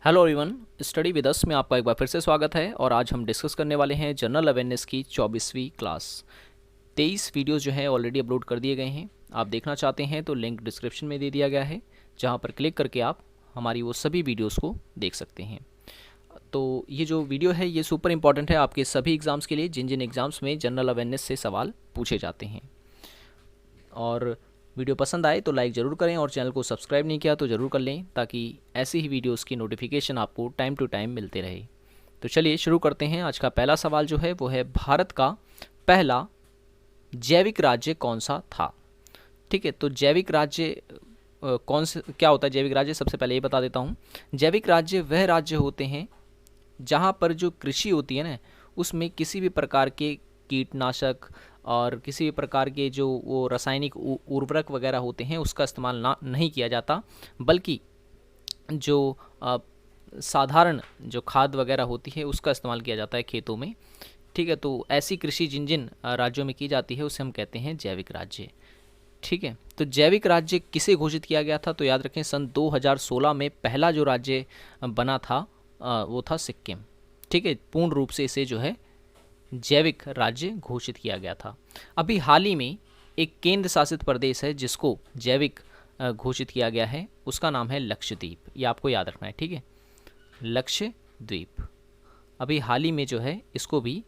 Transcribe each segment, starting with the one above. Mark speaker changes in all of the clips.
Speaker 1: Hello everyone, study with us में आपका एक बार फिर से स्वागत है। और आज हम डिस्कस करने वाले हैं जनरल अवेयरनेस की 24वीं क्लास। 23 वीडियोस जो है ऑलरेडी अपलोड कर दिए गए हैं। आप देखना चाहते हैं तो लिंक डिस्क्रिप्शन में दे दिया गया है, जहां पर क्लिक करके आप हमारी वो सभी वीडियोस को देख सकते हैं। तो ये जो वीडियो है ये सुपर इंपॉर्टेंट है आपके सभी एग्ज़ाम्स के लिए, जिन जिन एग्ज़ाम्स में जनरल अवेयरनेस से सवाल पूछे जाते हैं। और वीडियो पसंद आए तो लाइक ज़रूर करें, और चैनल को सब्सक्राइब नहीं किया तो ज़रूर कर लें, ताकि ऐसी ही वीडियोस की नोटिफिकेशन आपको टाइम टू टाइम मिलते रहे। तो चलिए शुरू करते हैं। आज का पहला सवाल जो है वो है, भारत का पहला जैविक राज्य कौन सा था। ठीक है, तो जैविक राज्य कौन से क्या होता है जैविक राज्य, सबसे पहले ये बता देता हूँ। जैविक राज्य वह राज्य होते हैं जहाँ पर जो कृषि होती है ना, उसमें किसी भी प्रकार के कीटनाशक और किसी भी प्रकार के जो वो रासायनिक उर्वरक वगैरह होते हैं उसका इस्तेमाल नहीं किया जाता, बल्कि जो साधारण जो खाद वगैरह होती है उसका इस्तेमाल किया जाता है खेतों में। ठीक है, तो ऐसी कृषि जिन जिन राज्यों में की जाती है उसे हम कहते हैं जैविक राज्य। ठीक है, तो जैविक राज्य किसे घोषित किया गया था, तो याद रखें सन 2016 में पहला जो राज्य बना था वो था सिक्किम। ठीक है, पूर्ण रूप से इसे जो है जैविक राज्य घोषित किया गया था। अभी हाल ही में एक केंद्र शासित प्रदेश है जिसको जैविक घोषित किया गया है, उसका नाम है लक्षद्वीप। ये आपको याद रखना है, ठीक है, लक्षद्वीप। अभी हाल ही में जो है इसको भी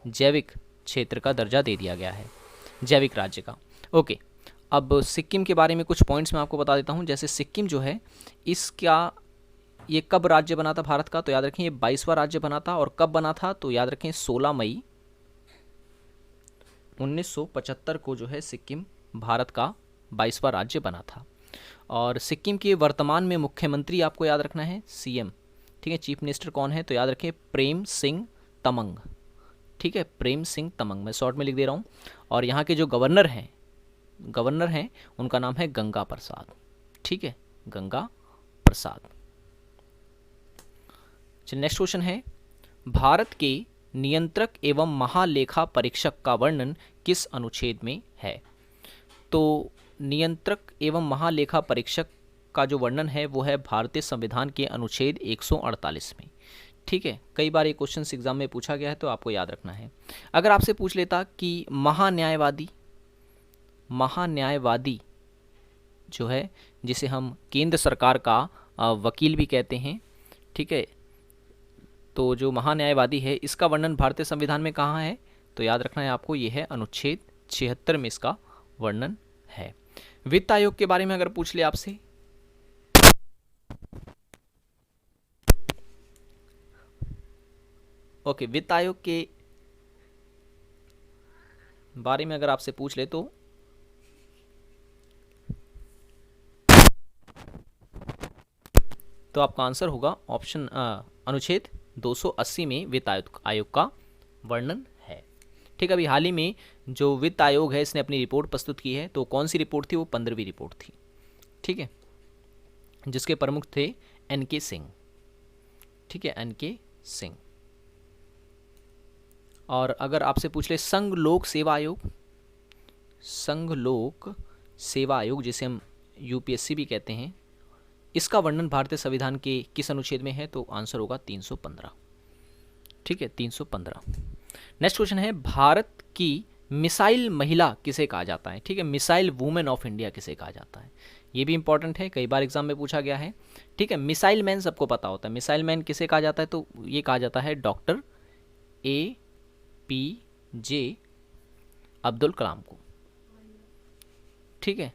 Speaker 1: जैविक क्षेत्र का दर्जा दे दिया गया है, जैविक राज्य का। ओके, अब सिक्किम के बारे में कुछ पॉइंट्स मैं आपको बता देता हूँ। जैसे सिक्किम जो है इसका ये कब राज्य बना था भारत का, तो याद रखें ये 22वां राज्य बना था। और कब बना था, तो याद रखें 16 मई 1975 को जो है सिक्किम भारत का 22वां राज्य बना था। और सिक्किम के वर्तमान में मुख्यमंत्री आपको याद रखना है सीएम। ठीक है, चीफ मिनिस्टर कौन है, तो याद रखें प्रेम सिंह तमंग। ठीक है, प्रेम सिंह तमंग, मैं शॉर्ट में लिख दे रहा हूँ। और यहाँ के जो गवर्नर हैं उनका नाम है गंगा प्रसाद। ठीक है, गंगा प्रसाद। चलिए नेक्स्ट क्वेश्चन है, भारत के नियंत्रक एवं महालेखा परीक्षक का वर्णन किस अनुच्छेद में है। तो नियंत्रक एवं महालेखा परीक्षक का जो वर्णन है वो है भारतीय संविधान के अनुच्छेद 148 में। ठीक है, कई बार ये क्वेश्चन एग्जाम में पूछा गया है तो आपको याद रखना है। अगर आपसे पूछ लेता कि महान्यायवादी जो है, जिसे हम केंद्र सरकार का वकील भी कहते हैं, ठीक है, तो जो महान्यायवादी है इसका वर्णन भारतीय संविधान में कहाँ है, तो याद रखना है आपको, ये है अनुच्छेद 76 में इसका वर्णन है। वित्त आयोग के बारे में अगर पूछ ले आपसे, ओके, वित्त आयोग के बारे में अगर आपसे पूछ ले तो आपका आंसर होगा ऑप्शन अनुच्छेद 280 में वित्त आयोग का वर्णन है। ठीक है, अभी हाल ही में जो वित्त आयोग है इसने अपनी रिपोर्ट प्रस्तुत की है, तो कौन सी रिपोर्ट थी, वो 15वीं रिपोर्ट थी। ठीक है, जिसके प्रमुख थे एनके सिंह। ठीक है, एनके सिंह। और अगर आपसे पूछ ले संघ लोक सेवा आयोग जिसे हम यूपीएससी भी कहते हैं, इसका वर्णन भारतीय संविधान के किस अनुच्छेद में है, तो आंसर होगा 315। ठीक है, 315। नेक्स्ट क्वेश्चन है, भारत की मिसाइल महिला किसे कहा जाता है। ठीक है, मिसाइल वुमेन ऑफ इंडिया किसे कहा जाता है, ये भी इंपॉर्टेंट है, कई बार एग्जाम में पूछा गया है। ठीक है, मिसाइल मैन सबको पता होता है, मिसाइल मैन किसे कहा जाता है, तो ये कहा जाता है डॉक्टर APJ अब्दुल कलाम को। ठीक है,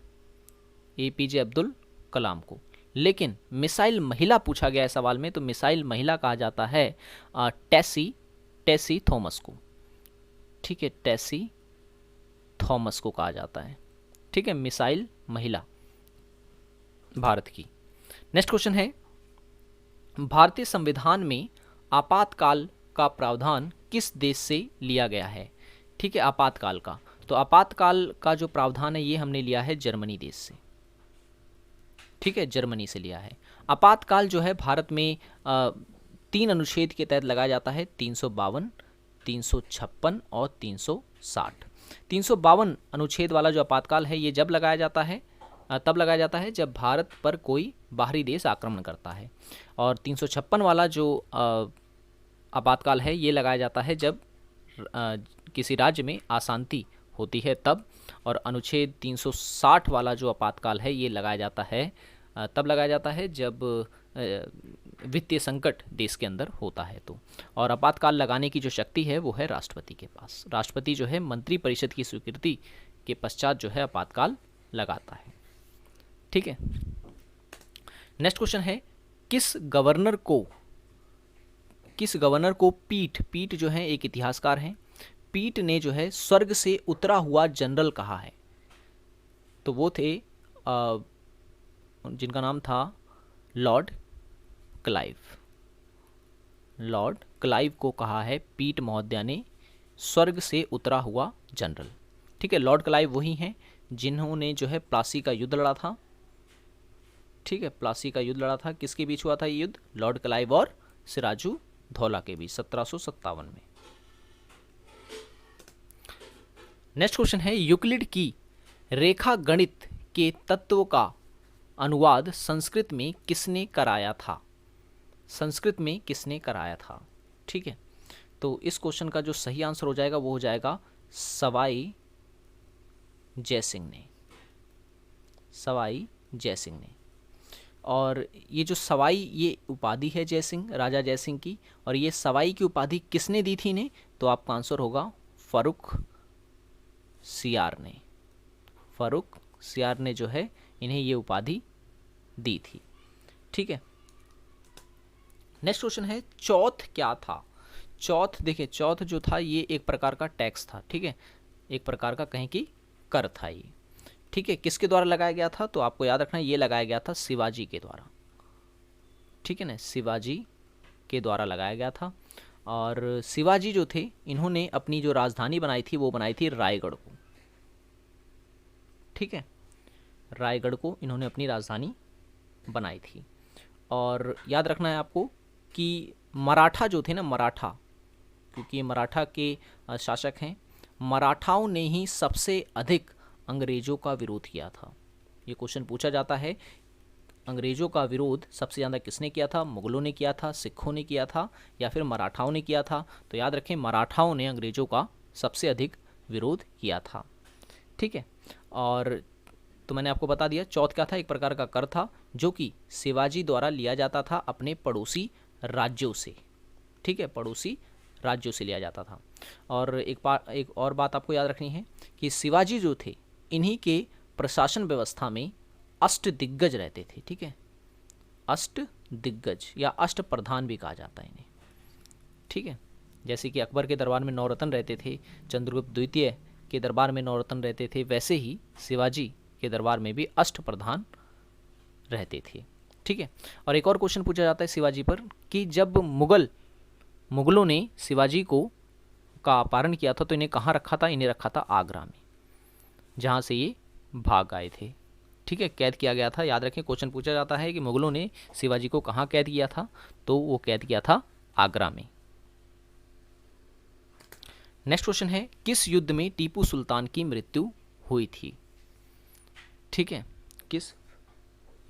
Speaker 1: APJ अब्दुल कलाम को। लेकिन मिसाइल महिला पूछा गया है सवाल में, तो मिसाइल महिला कहा जाता है टेसी थॉमस को। ठीक है, टेसी थॉमस को कहा जाता है। ठीक है, मिसाइल महिला भारत की। नेक्स्ट क्वेश्चन है, भारतीय संविधान में आपातकाल का प्रावधान किस देश से लिया गया है। ठीक है, आपातकाल का, तो आपातकाल का जो प्रावधान है ये हमने लिया है जर्मनी देश से। ठीक है, जर्मनी से लिया है। आपातकाल जो है भारत में 3 अनुच्छेद के तहत लगाया जाता है, 352, 356 और 360। 352 अनुच्छेद वाला जो आपातकाल है ये जब लगाया जाता है, तब लगाया जाता है जब भारत पर कोई बाहरी देश आक्रमण करता है। और 356 वाला जो आपातकाल है ये लगाया जाता है जब किसी राज्य में अशांति होती है तब। और अनुच्छेद 360 वाला जो आपातकाल है ये लगाया जाता है तब लगाया जाता है जब वित्तीय संकट देश के अंदर होता है तो। और आपातकाल लगाने की जो शक्ति है वो है राष्ट्रपति के पास। राष्ट्रपति जो है मंत्रिपरिषद की स्वीकृति के पश्चात जो है आपातकाल लगाता है। ठीक है, नेक्स्ट क्वेश्चन है किस गवर्नर को पीट जो है एक इतिहासकार हैं, पीट ने जो है स्वर्ग से उतरा हुआ जनरल कहा है। तो वो थे जिनका नाम था लॉर्ड क्लाइव को कहा है पीट महोदया ने स्वर्ग से उतरा हुआ जनरल। ठीक है, लॉर्ड क्लाइव वही हैं जिन्होंने जो है प्लासी का युद्ध लड़ा था। ठीक है, प्लासी का युद्ध लड़ा था, किसके बीच हुआ था ये युद्ध? लॉर्ड क्लाइव और सिराजू धौला के बीच 1757 में। नेक्स्ट क्वेश्चन है यूक्लिड की रेखा गणित के तत्व का अनुवाद संस्कृत में किसने कराया था? ठीक है, तो इस क्वेश्चन का जो सही आंसर हो जाएगा वो हो जाएगा सवाई जयसिंह ने। और ये जो सवाई ये उपाधि है राजा जयसिंह की, और ये सवाई की उपाधि किसने दी थी इन्हें? तो आपका आंसर होगा फर्रुख सियार ने जो है इन्हें ये उपाधि दी थी। ठीक है, नेक्स्ट क्वेश्चन है चौथ क्या था? देखिए चौथ जो था ये एक प्रकार का टैक्स था। ठीक है, एक प्रकार का कहें कि कर था ये। ठीक है, किसके द्वारा लगाया गया था? तो आपको याद रखना ये लगाया गया था शिवाजी के द्वारा। ठीक है ना, शिवाजी के द्वारा लगाया गया था। और शिवाजी जो थे इन्होंने अपनी जो राजधानी बनाई थी वो बनाई थी रायगढ़ को। ठीक है, रायगढ़ को इन्होंने अपनी राजधानी बनाई थी। और याद रखना है आपको कि मराठा जो थे ना, क्योंकि ये मराठा के शासक हैं, मराठाओं ने ही सबसे अधिक अंग्रेज़ों का विरोध किया था। ये क्वेश्चन पूछा जाता है, अंग्रेज़ों का विरोध सबसे ज़्यादा किसने किया था? मुगलों ने किया था, सिखों ने किया था, या फिर मराठाओं ने किया था? तो याद रखें मराठाओं ने अंग्रेज़ों का सबसे अधिक विरोध किया था। ठीक है, और तो मैंने आपको बता दिया चौथ क्या था, एक प्रकार का कर था जो कि शिवाजी द्वारा लिया जाता था अपने पड़ोसी राज्यों से। ठीक है, पड़ोसी राज्यों से लिया जाता था। और एक और बात आपको याद रखनी है कि शिवाजी जो थे इन्हीं के प्रशासन व्यवस्था में अष्टदिग्गज रहते थे। ठीक है, अष्टदिग्गज या अष्ट प्रधान भी कहा जाता है इन्हें। ठीक है, जैसे कि अकबर के दरबार में 9 रत्न रहते थे, चंद्रगुप्त द्वितीय के दरबार में 9 रत्न रहते थे, वैसे ही शिवाजी के दरबार में भी अष्ट प्रधान रहते थे। ठीक है, और एक और क्वेश्चन पूछा जाता है शिवाजी पर कि जब मुगलों ने शिवाजी का अपहरण किया था तो इन्हें कहाँ रखा था? इन्हें रखा था आगरा में, जहाँ से ये भाग आए थे। ठीक है, कैद किया गया था। याद रखें क्वेश्चन पूछा जाता है कि मुगलों ने शिवाजी को कहाँ कैद किया था? तो वो कैद किया था आगरा में। नेक्स्ट क्वेश्चन है किस युद्ध में टीपू सुल्तान की मृत्यु हुई थी? ठीक है, किस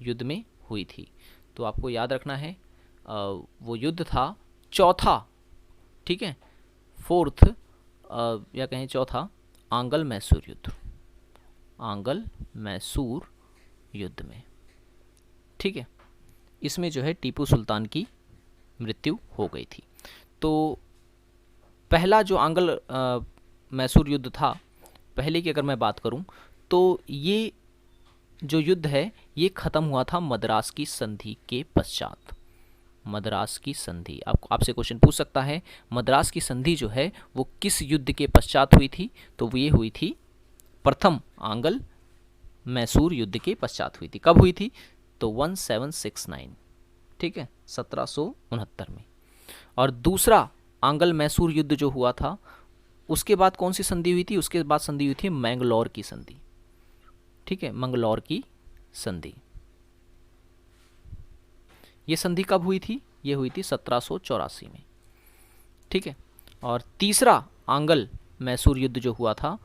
Speaker 1: युद्ध में हुई थी? तो आपको याद रखना है वो युद्ध था चौथा। ठीक है, फोर्थ या कहें चौथा आंगल मैसूर युद्ध में। ठीक है, इसमें जो है टीपू सुल्तान की मृत्यु हो गई थी। तो पहला जो आंगल मैसूर युद्ध था, पहले की अगर मैं बात करूं तो ये जो युद्ध है ये ख़त्म हुआ था मद्रास की संधि के पश्चात। मद्रास की संधि, आपसे क्वेश्चन पूछ सकता है मद्रास की संधि जो है वो किस युद्ध के पश्चात हुई थी? तो ये हुई थी प्रथम आंगल मैसूर युद्ध के पश्चात हुई थी। कब हुई थी? तो 1769। ठीक है, 1769 में। और दूसरा आंगल मैसूर युद्ध जो हुआ था उसके बाद कौन सी संधि हुई थी? उसके बाद संधि हुई थी मैंगलोर की संधि। ठीक है, मंगलौर की संधि। ये संधि कब हुई थी? ये हुई थी 1784 में। ठीक है, और तीसरा आंगल मैसूर युद्ध जो हुआ था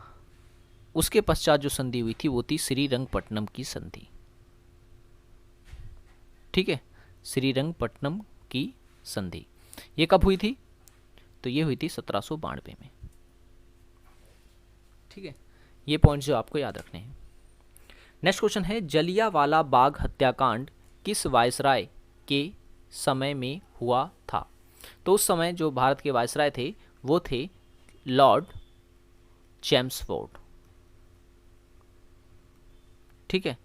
Speaker 1: उसके पश्चात जो संधि हुई थी वो थी श्रीरंगपट्टनम की संधि। ठीक है, श्रीरंगपट्टनम की संधि। ये कब हुई थी? तो ये हुई थी 1792 में। ठीक है, ये पॉइंट्स जो आपको याद रखने हैं। नेक्स्ट क्वेश्चन है, जलियांवाला बाग हत्याकांड किस वायसराय के समय में हुआ था? तो उस समय जो भारत के वायसराय थे वो थे लॉर्ड चेम्सफोर्ड। ठीक है,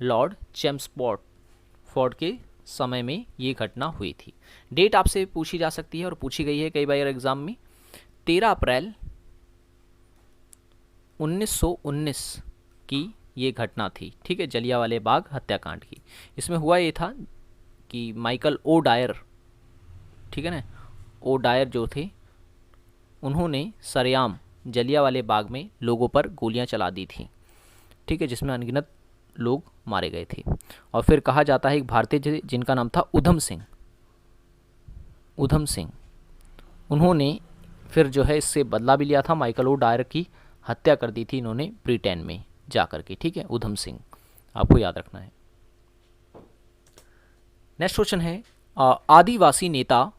Speaker 1: लॉर्ड चेम्सफोर्ड के समय में ये घटना हुई थी। डेट आपसे पूछी जा सकती है और पूछी गई है कई बार एग्जाम में। 13 अप्रैल 1919 की ये घटना थी। ठीक है, जलियांवाला बाग हत्याकांड की। इसमें हुआ ये था कि माइकल ओ डायर, ठीक है ना, ओ डायर जो थे उन्होंने सरेआम जलियांवाला बाग में लोगों पर गोलियां चला दी थी। ठीक है, जिसमें अनगिनत लोग मारे गए थे। और फिर कहा जाता है एक भारतीय जिनका नाम था उधम सिंह, उन्होंने फिर जो है इससे बदला भी लिया था। माइकल ओ डायर की हत्या कर दी थी इन्होंने ब्रिटेन में जा करके। ठीक है, उधम सिंह आपको याद रखना है। नेक्स्ट क्वेश्चन है, आदिवासी नेता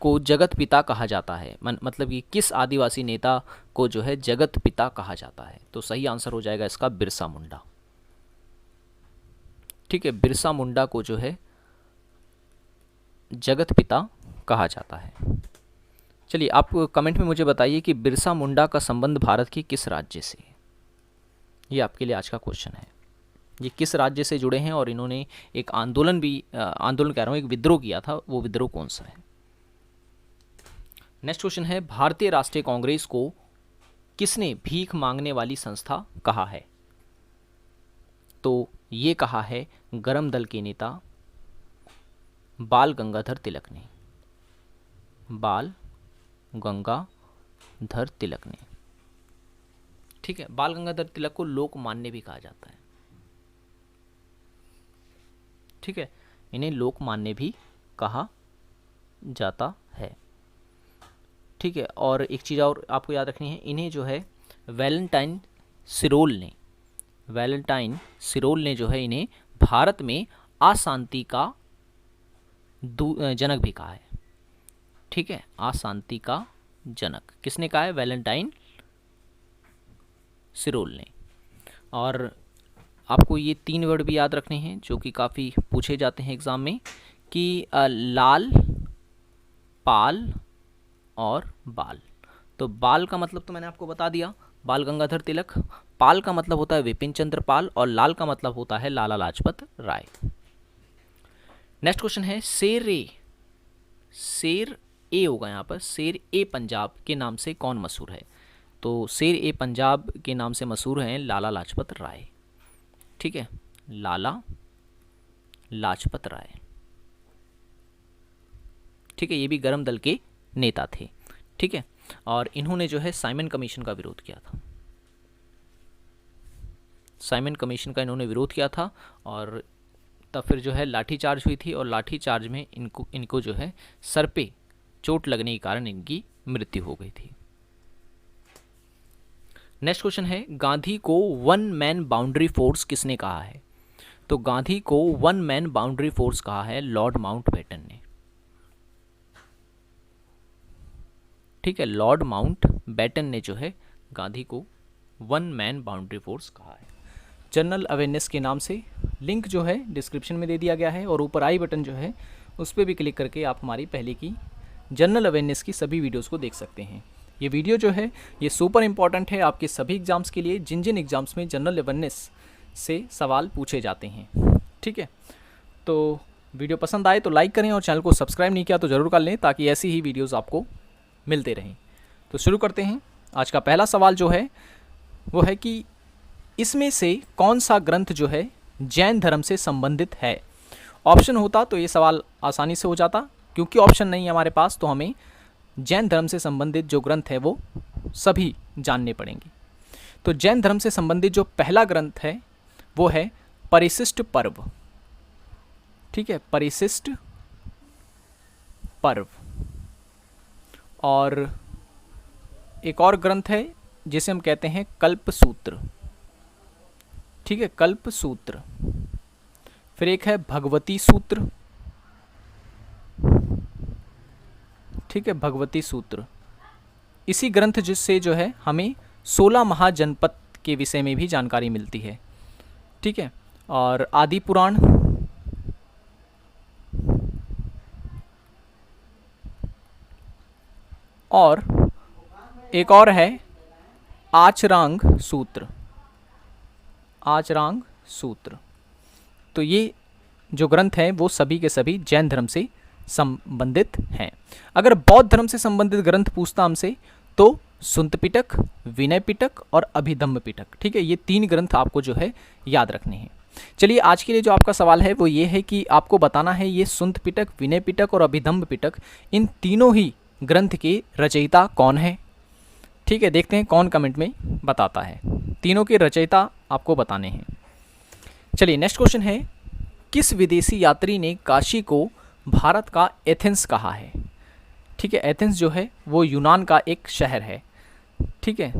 Speaker 1: को जगत पिता कहा जाता है। मतलब कि किस आदिवासी नेता को जो है जगत पिता कहा जाता है? तो सही आंसर हो जाएगा इसका बिरसा मुंडा। ठीक है, बिरसा मुंडा को जो है जगत पिता कहा जाता है। चलिए, आप कमेंट में मुझे बताइए कि बिरसा मुंडा का संबंध भारत के किस राज्य से है? ये आपके लिए आज का क्वेश्चन है। ये किस राज्य से जुड़े हैं और इन्होंने एक आंदोलन कह रहा हूँ, एक विद्रोह किया था, वो विद्रोह कौन सा है? नेक्स्ट क्वेश्चन है, भारतीय राष्ट्रीय कांग्रेस को किसने भीख मांगने वाली संस्था कहा है? तो ये कहा है गरम दल के नेता बाल गंगाधर तिलक ने। बाल गंगाधर तिलक ने। ठीक है, बाल गंगाधर तिलक को लोकमान्य भी कहा जाता है। ठीक है, इन्हें लोकमान्य भी कहा जाता है। ठीक है, और एक चीज़ और आपको याद रखनी है, इन्हें जो है वैलेंटाइन सिरोल ने जो है इन्हें भारत में अशांति का जनक भी कहा है। ठीक है, अशांति का जनक किसने कहा है? वैलेंटाइन सिरोल ने। और आपको ये 3 वर्ड भी याद रखने हैं जो कि काफ़ी पूछे जाते हैं एग्ज़ाम में, कि लाल, पाल और बाल। तो बाल का मतलब तो मैंने आपको बता दिया, बाल गंगाधर तिलक। पाल का मतलब होता है विपिन चंद्र पाल और लाल का मतलब होता है लाला लाजपत राय। नेक्स्ट क्वेश्चन है, शेर ए होगा यहाँ पर, शेर ए पंजाब के नाम से कौन मशहूर है? तो शेर ए पंजाब के नाम से मशहूर हैं लाला लाजपत राय। ठीक है, लाला लाजपत राय। ठीक है, ये भी गरम दल के नेता थे। ठीक है, और इन्होंने जो है साइमन कमीशन का विरोध किया था। साइमन कमीशन का इन्होंने विरोध किया था और तब फिर जो है लाठीचार्ज हुई थी और लाठीचार्ज में इनको जो है सर पे चोट लगने के कारण इनकी मृत्यु हो गई थी। नेक्स्ट क्वेश्चन है, गांधी को 1 मैन बाउंड्री फोर्स किसने कहा है? तो गांधी को 1 मैन बाउंड्री फोर्स कहा है लॉर्ड माउंटबेटन ने। ठीक है, लॉर्ड माउंटबेटन ने जो है गांधी को 1 मैन बाउंड्री फोर्स कहा है। जनरल अवेयरनेस के नाम से लिंक जो है डिस्क्रिप्शन में दे दिया गया है और ऊपर आई बटन जो है उस पर भी क्लिक करके आप हमारी पहले की जनरल अवेयरनेस की सभी वीडियोस को देख सकते हैं। ये वीडियो जो है ये सुपर इंपॉर्टेंट है आपके सभी एग्जाम्स के लिए, जिन जिन एग्जाम्स में जनरल अवेयरनेस से सवाल पूछे जाते हैं। ठीक है, तो वीडियो पसंद आए तो लाइक करें और चैनल को सब्सक्राइब नहीं किया तो ज़रूर कर लें ताकि ऐसी ही वीडियोज़ आपको मिलते रहें। तो शुरू करते हैं। आज का पहला सवाल जो है वो है कि इसमें से कौन सा ग्रंथ जो है जैन धर्म से संबंधित है? ऑप्शन होता तो ये सवाल आसानी से हो जाता, क्योंकि ऑप्शन नहीं है हमारे पास, तो हमें जैन धर्म से संबंधित जो ग्रंथ है वो सभी जानने पड़ेंगे। तो जैन धर्म से संबंधित जो पहला ग्रंथ है वो है परिशिष्ट पर्व। ठीक है, परिशिष्ट पर्व। और एक और ग्रंथ है जिसे हम कहते हैं कल्प सूत्र, ठीक है, कल्प सूत्र। फिर एक है भगवती सूत्र, ठीक है, भगवती सूत्र। इसी ग्रंथ जिससे जो है हमें 16 महाजनपद के विषय में भी जानकारी मिलती है, ठीक है। और आदि पुराण, और एक और है आचरांग सूत्र, आचरांग सूत्र। तो ये जो ग्रंथ हैं वो सभी के सभी जैन धर्म से संबंधित हैं। अगर बौद्ध धर्म से संबंधित ग्रंथ पूछता हमसे तो सुंत पिटक, विनय पिटक और अभिधम्म पिटक, ठीक है। ये 3 ग्रंथ आपको जो है याद रखने हैं। चलिए आज के लिए जो आपका सवाल है वो ये है कि आपको बताना है ये सुंत पिटक, विनय पिटक और अभिधम्म पिटक, इन तीनों ही ग्रंथ के रचयिता कौन है, ठीक है। देखते हैं कौन कमेंट में बताता है। तीनों के रचयिता आपको बताने हैं। चलिए नेक्स्ट क्वेश्चन है, किस विदेशी यात्री ने काशी को भारत का एथेंस कहा है, ठीक है। एथेंस जो है वो यूनान का एक शहर है, ठीक है।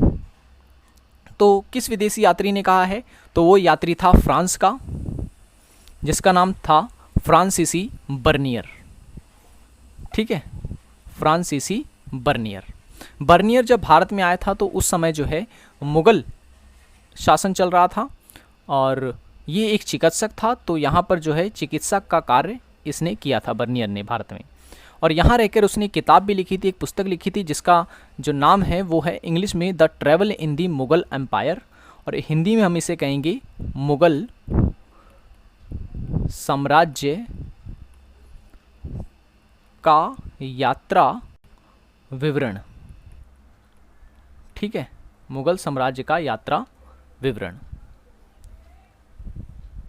Speaker 1: तो किस विदेशी यात्री ने कहा है, तो वो यात्री था फ्रांस का, जिसका नाम था फ्रांसीसी बर्नियर, ठीक है, फ्रांसीसी बर्नियर। बर्नियर जब भारत में आया था तो उस समय जो है मुग़ल शासन चल रहा था और ये एक चिकित्सक था, तो यहाँ पर जो है चिकित्सक का कार्य इसने किया था बर्नियर ने भारत में। और यहाँ रहकर उसने किताब भी लिखी थी, एक पुस्तक लिखी थी जिसका जो नाम है वो है इंग्लिश में the travel in the Mughal empire, और हिंदी में हम इसे कहेंगे मुग़ल साम्राज्य का यात्रा विवरण, ठीक है, मुग़ल साम्राज्य का यात्रा विवरण।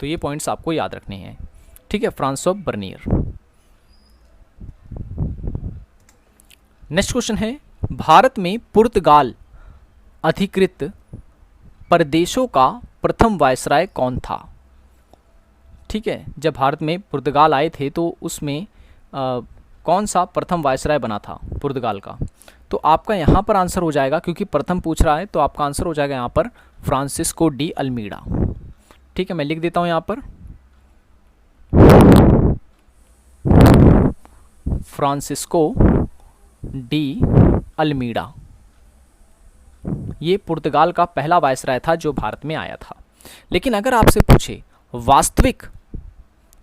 Speaker 1: तो ये पॉइंट्स आपको याद रखने हैं, ठीक है, फ्रांसोआ बर्नियर। नेक्स्ट क्वेश्चन है, भारत में पुर्तगाल अधिकृत प्रदेशों का प्रथम वायसराय कौन था, ठीक है। जब भारत में पुर्तगाल आए थे तो उसमें कौन सा प्रथम वायसराय बना था पुर्तगाल का, तो आपका यहाँ पर आंसर हो जाएगा, क्योंकि प्रथम पूछ रहा है तो आपका आंसर हो जाएगा यहाँ पर फ्रांसिस्को डी अल्मीडा, ठीक है। मैं लिख देता हूँ यहाँ पर फ्रांसिस्को डी अल्मीडा, ये पुर्तगाल का पहला वायसराय था जो भारत में आया था। लेकिन अगर आपसे पूछे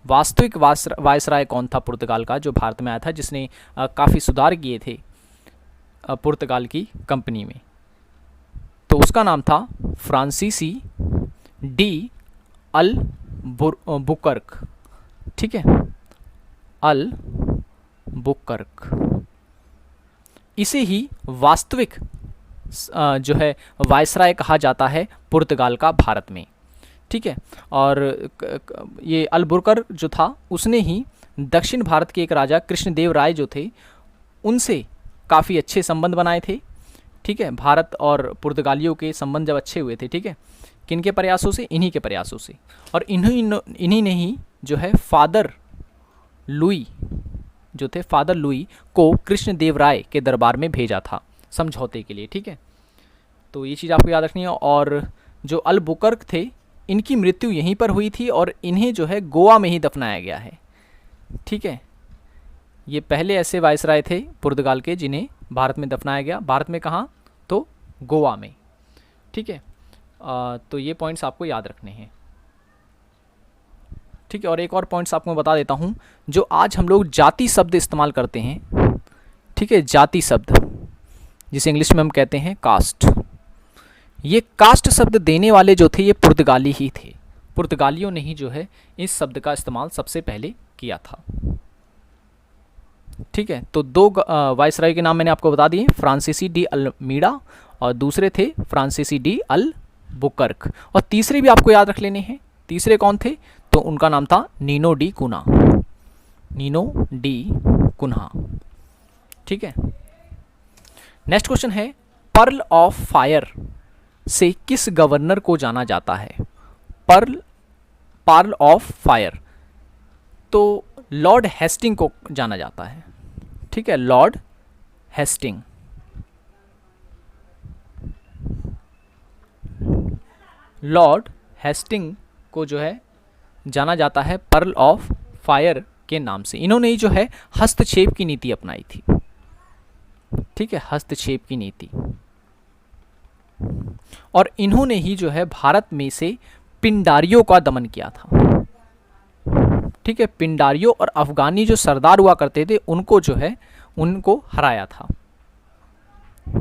Speaker 1: वास्तविक वायसराय कौन था पुर्तगाल का जो भारत में आया था, जिसने काफ़ी सुधार किए थे पुर्तगाल की कंपनी में, तो उसका नाम था फ्रांसीसी डी अल्बुकर्क, ठीक है, अल्बुकर्क। इसे ही वास्तविक जो है वायसराय कहा जाता है पुर्तगाल का भारत में, ठीक है। और ये अल्बुकर्क जो था उसने ही दक्षिण भारत के एक राजा कृष्णदेव राय जो थे उनसे काफ़ी अच्छे संबंध बनाए थे, ठीक है। भारत और पुर्तगालियों के संबंध जब अच्छे हुए थे, ठीक है, किनके प्रयासों से, इन्हीं के प्रयासों से। और इन्हीं ने ही जो है फादर लुई जो थे, फादर लुई को कृष्णदेव राय के दरबार में भेजा था समझौते के लिए, ठीक है। तो ये चीज़ आपको याद रखनी है। और जो अल्बुकर्क थे इनकी मृत्यु यहीं पर हुई थी और इन्हें जो है गोवा में ही दफनाया गया है, ठीक है। ये पहले ऐसे वायसराय थे पुर्तगाल के जिन्हें भारत में दफनाया गया। भारत में कहाँ, तो गोवा में, ठीक है। तो ये पॉइंट्स आपको याद रखने हैं, ठीक है। और एक और पॉइंट्स आपको बता देता हूँ, जो आज हम लोग जाति शब्द इस्तेमाल करते हैं, ठीक है, जाति शब्द जिसे इंग्लिश में हम कहते हैं कास्ट, ये कास्ट शब्द देने वाले जो थे ये पुर्तगाली ही थे। पुर्तगालियों ने ही जो है इस शब्द का इस्तेमाल सबसे पहले किया था, ठीक है। तो 2 वायसराय के नाम मैंने आपको बता दिए, फ्रांसीसी डी अल्मीडा और दूसरे थे फ्रांसीसी डी अल्बुकर्क। और तीसरे भी आपको याद रख लेने हैं। तीसरे कौन थे, तो उनका नाम था Nuno da Cunha, Nuno da Cunha, ठीक है। नेक्स्ट क्वेश्चन है, पर्ल ऑफ फायर से किस गवर्नर को जाना जाता है, पर्ल ऑफ फायर, तो लॉर्ड हेस्टिंग को जाना जाता है, ठीक है, लॉर्ड हेस्टिंग। लॉर्ड हेस्टिंग को जो है जाना जाता है पर्ल ऑफ फायर के नाम से। इन्होंने ही जो है हस्तक्षेप की नीति अपनाई थी। ठीक है, हस्तक्षेप की नीति। और इन्होंने ही जो है भारत में से पिंडारियों का दमन किया था। ठीक है, पिंडारियों और अफगानी जो सरदार हुआ करते थे उनको जो है उनको हराया था।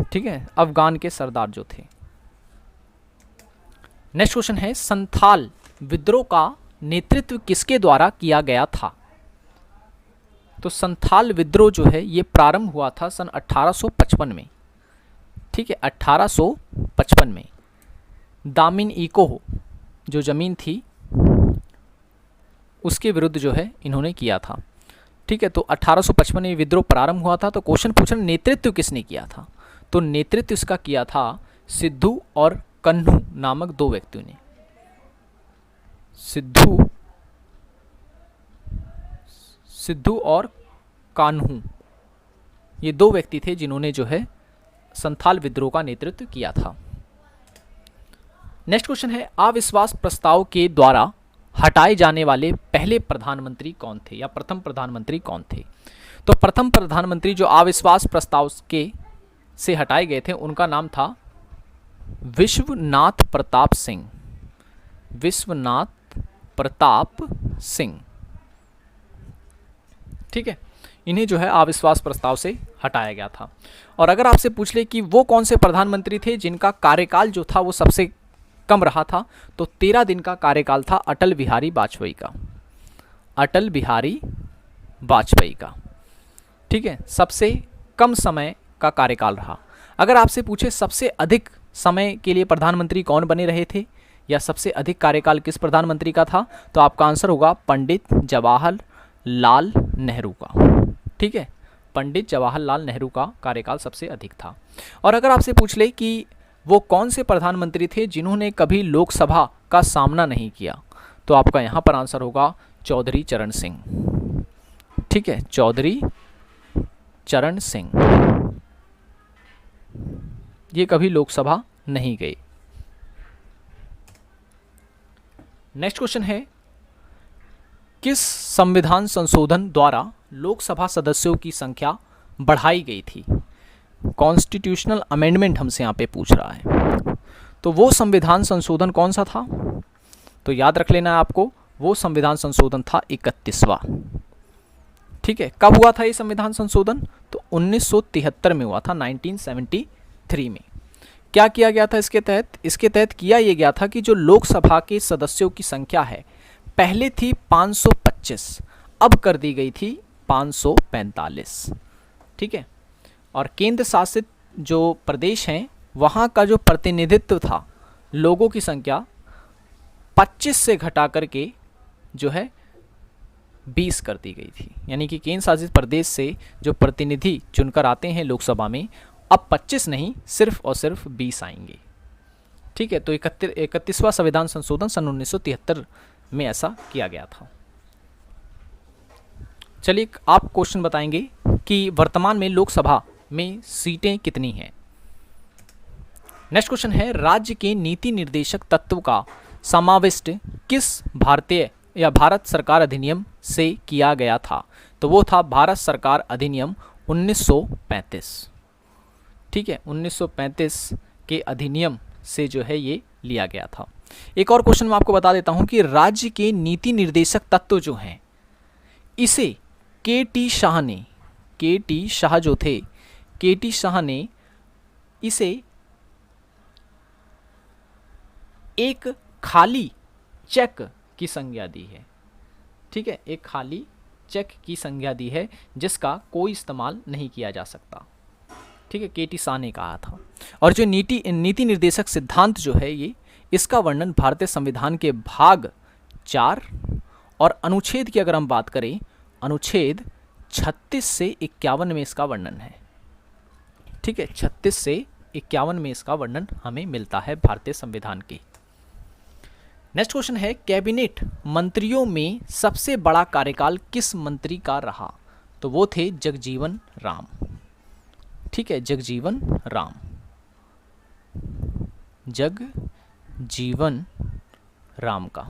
Speaker 1: ठीक है, अफगान के सरदार जो थे। नेक्स्ट क्वेश्चन है, संथाल विद्रोह का नेतृत्व किसके द्वारा किया गया था? तो संथाल विद्रोह जो है ये प्रारंभ हुआ था सन 1855 में। ठीक है, 1855 में दामिन इको जो जमीन थी उसके विरुद्ध जो है इन्होंने किया था। ठीक है, तो 1855 में विद्रोह प्रारंभ हुआ था। तो क्वेश्चन पूछा नेतृत्व किसने किया था? तो नेतृत्व इसका किया था सिद्धू और कन्हू नामक दो व्यक्तियों ने। सिद्धू और कान्हू, ये दो व्यक्ति थे जिन्होंने जो है संथाल विद्रोह का नेतृत्व किया था। नेक्स्ट क्वेश्चन है, अविश्वास प्रस्ताव के द्वारा हटाए जाने वाले पहले प्रधानमंत्री कौन थे, या प्रथम प्रधानमंत्री कौन थे? तो प्रथम प्रधानमंत्री जो अविश्वास प्रस्ताव के से हटाए गए थे उनका नाम था विश्वनाथ प्रताप सिंह। विश्वनाथ प्रताप सिंह। ठीक है, इन्हें जो है अविश्वास प्रस्ताव से हटाया गया था। और अगर आपसे पूछ ले कि वो कौन से प्रधानमंत्री थे जिनका कार्यकाल जो था वो सबसे कम रहा था, तो 13 दिन का कार्यकाल था अटल बिहारी वाजपेयी का। अटल बिहारी वाजपेयी का। ठीक है, सबसे कम समय का कार्यकाल रहा। अगर आपसे पूछे सबसे अधिक समय के लिए प्रधानमंत्री कौन बने रहे थे, या सबसे अधिक कार्यकाल किस प्रधानमंत्री का था, तो आपका आंसर होगा पंडित जवाहरलाल नेहरू का। ठीक है, पंडित जवाहरलाल नेहरू का कार्यकाल सबसे अधिक था। और अगर आपसे पूछ ले कि वो कौन से प्रधानमंत्री थे जिन्होंने कभी लोकसभा का सामना नहीं किया, तो आपका यहाँ पर आंसर होगा चौधरी चरण सिंह। ठीक है, चौधरी चरण सिंह, ये कभी लोकसभा नहीं गए। नेक्स्ट क्वेश्चन है, किस संविधान संशोधन द्वारा लोकसभा सदस्यों की संख्या बढ़ाई गई थी? कॉन्स्टिट्यूशनल अमेंडमेंट हमसे यहाँ पे पूछ रहा है। तो वो संविधान संशोधन कौन सा था? तो याद रख लेना है आपको, वो संविधान संशोधन था 31वां। ठीक है, कब हुआ था ये संविधान संशोधन? तो 1973 में हुआ था, 1973 में। क्या किया गया था इसके तहत? इसके तहत किया ये गया था कि जो लोकसभा के सदस्यों की संख्या है, पहले थी 525, अब कर दी गई थी 545। ठीक है, और केंद्र शासित जो प्रदेश हैं वहाँ का जो प्रतिनिधित्व था लोगों की संख्या 25 से घटा करके जो है 20 कर दी गई थी। यानी कि केंद्र शासित प्रदेश से जो प्रतिनिधि चुनकर आते हैं लोकसभा में, अब 25 नहीं सिर्फ और सिर्फ 20 आएंगे। ठीक है, तो 31वां संविधान संशोधन सन 1973 में ऐसा किया गया था। चलिए आप क्वेश्चन बताएंगे कि वर्तमान में लोकसभा में सीटें कितनी हैं। नेक्स्ट क्वेश्चन है, राज्य के नीति निर्देशक तत्व का समाविष्ट किस भारतीय या भारत सरकार अधिनियम से किया गया था? तो वो था भारत सरकार अधिनियम 1935। ठीक है, 1935 के अधिनियम से जो है ये लिया गया था। एक और क्वेश्चन मैं आपको बता देता हूं कि राज्य के नीति निर्देशक तत्व जो हैं, इसे के.टी. शाह ने, के.टी. शाह जो थे, के.टी. शाह ने इसे एक खाली चेक की संज्ञा दी है। ठीक है, एक खाली चेक की संज्ञा दी है जिसका कोई इस्तेमाल नहीं किया जा सकता। ठीक है, के.टी. शाह ने कहा था। और जो नीति निर्देशक सिद्धांत जो है ये, इसका वर्णन भारतीय संविधान के भाग 4 और अनुच्छेद की अगर हम बात करें, अनुच्छेद 36 से 51 में इसका वर्णन है। ठीक है, 36 से 51 में इसका वर्णन हमें मिलता है भारतीय संविधान के। नेक्स्ट क्वेश्चन है, कैबिनेट मंत्रियों में सबसे बड़ा कार्यकाल किस मंत्री का रहा? तो वो थे जगजीवन राम। ठीक है, जगजीवन राम, जीवन राम का।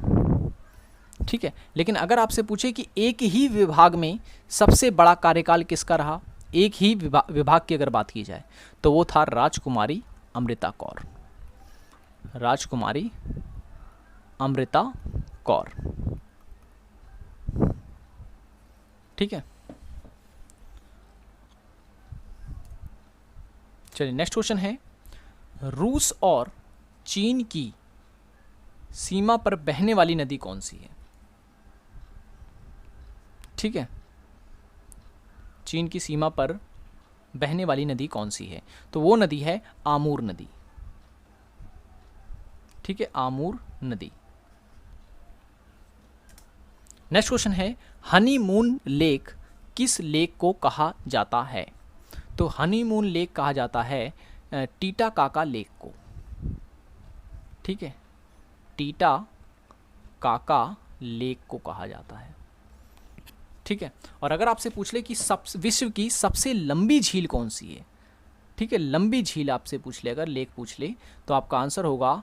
Speaker 1: ठीक है, लेकिन अगर आपसे पूछे कि एक ही विभाग में सबसे बड़ा कार्यकाल किसका रहा, एक ही विभाग की अगर बात की जाए, तो वो था राजकुमारी अमृता कौर। राजकुमारी अमृता कौर। ठीक है, चलिए नेक्स्ट क्वेश्चन है, रूस और चीन की सीमा पर बहने वाली नदी कौन सी है? ठीक है, चीन की सीमा पर बहने वाली नदी कौन सी है? तो वो नदी है आमूर नदी। ठीक है, आमूर नदी। नेक्स्ट क्वेश्चन है, हनीमून लेक किस लेक को कहा जाता है? तो हनीमून लेक कहा जाता है टीटाकाका लेक को। ठीक है, टीटाकाका लेक को कहा जाता है। ठीक है, और अगर आपसे पूछ ले कि विश्व की सबसे लंबी झील कौन सी है? ठीक है, लंबी झील आपसे पूछ ले, अगर लेक पूछ ले, तो आपका आंसर होगा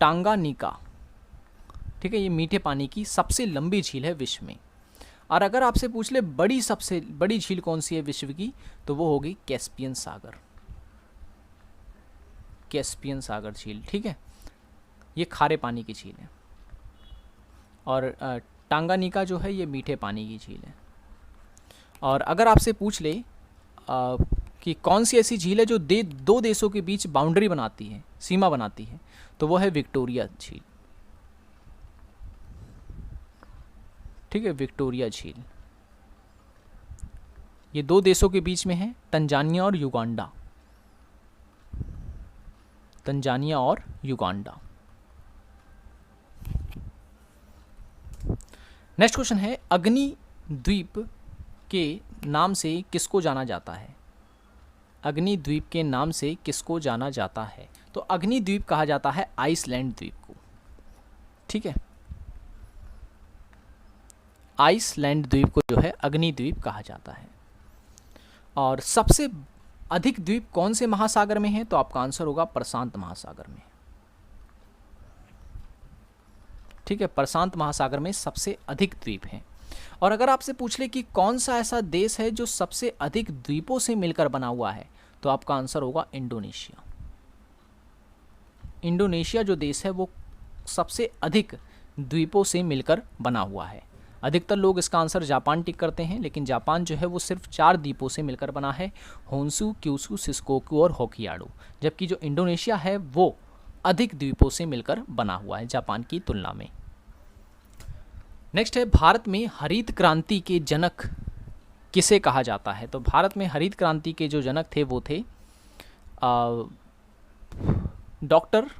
Speaker 1: टांगानिका। ठीक है, ये मीठे पानी की सबसे लंबी झील है विश्व में। और अगर आपसे पूछ ले सबसे बड़ी झील कौन सी है विश्व की, तो वो होगी कैस्पियन सागर। कैस्पियन सागर झील। ठीक है, ये खारे पानी की झील है, और टांगानिका जो है ये मीठे पानी की झील है। और अगर आपसे पूछ ले कि कौन सी ऐसी झील है जो दो देशों के बीच बाउंड्री बनाती है, सीमा बनाती है, तो वो है विक्टोरिया झील। ठीक है, विक्टोरिया झील। ये दो देशों के बीच में है, तंजानिया और युगांडा। तंजानिया और युगांडा। नेक्स्ट क्वेश्चन है, अग्नि द्वीप के नाम से किसको जाना जाता है? अग्नि द्वीप के नाम से किसको जाना जाता है? तो अग्नि द्वीप कहा जाता है आइसलैंड द्वीप को। ठीक है, आइसलैंड द्वीप को जो है अग्नि द्वीप कहा जाता है। और सबसे अधिक द्वीप कौन से महासागर में है? तो आपका आंसर होगा प्रशांत महासागर में। ठीक है, प्रशांत महासागर में सबसे अधिक द्वीप हैं। और अगर आपसे पूछ ले कि कौन सा ऐसा देश है जो सबसे अधिक द्वीपों से मिलकर बना हुआ है, तो आपका आंसर होगा इंडोनेशिया। इंडोनेशिया जो देश है वो सबसे अधिक द्वीपों से मिलकर बना हुआ है। अधिकतर लोग इसका आंसर जापान टिक करते हैं, लेकिन जापान जो है वो सिर्फ 4 द्वीपों से मिलकर बना है, होन्शु, क्यूशु, शिकोकू और होक्काइडो। जबकि जो इंडोनेशिया है वो अधिक द्वीपों से मिलकर बना हुआ है जापान की तुलना में। नेक्स्ट है, भारत में हरित क्रांति के जनक किसे कहा जाता है? तो भारत में हरित क्रांति के जो जनक थे वो थे doctor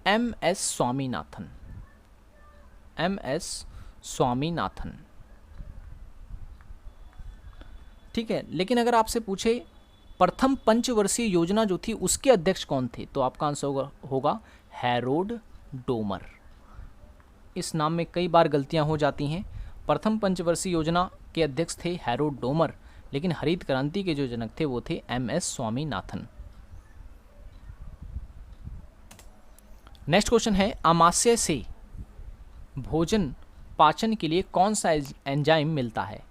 Speaker 1: M S. Swaminathan. M S. Swaminathan. ठीक है, लेकिन अगर आपसे पूछे प्रथम पंचवर्षीय योजना जो थी उसके अध्यक्ष कौन थे, तो आपका आंसर होगा हैरोल्ड डोमर। इस नाम में कई बार गलतियां हो जाती हैं। प्रथम पंचवर्षीय योजना के अध्यक्ष थे हैरोल्ड डोमर, लेकिन हरित क्रांति के जो जनक थे वो थे एम.एस. स्वामीनाथन। नेक्स्ट क्वेश्चन है, अमाशय से भोजन पाचन के लिए कौन सा एंजाइम मिलता है?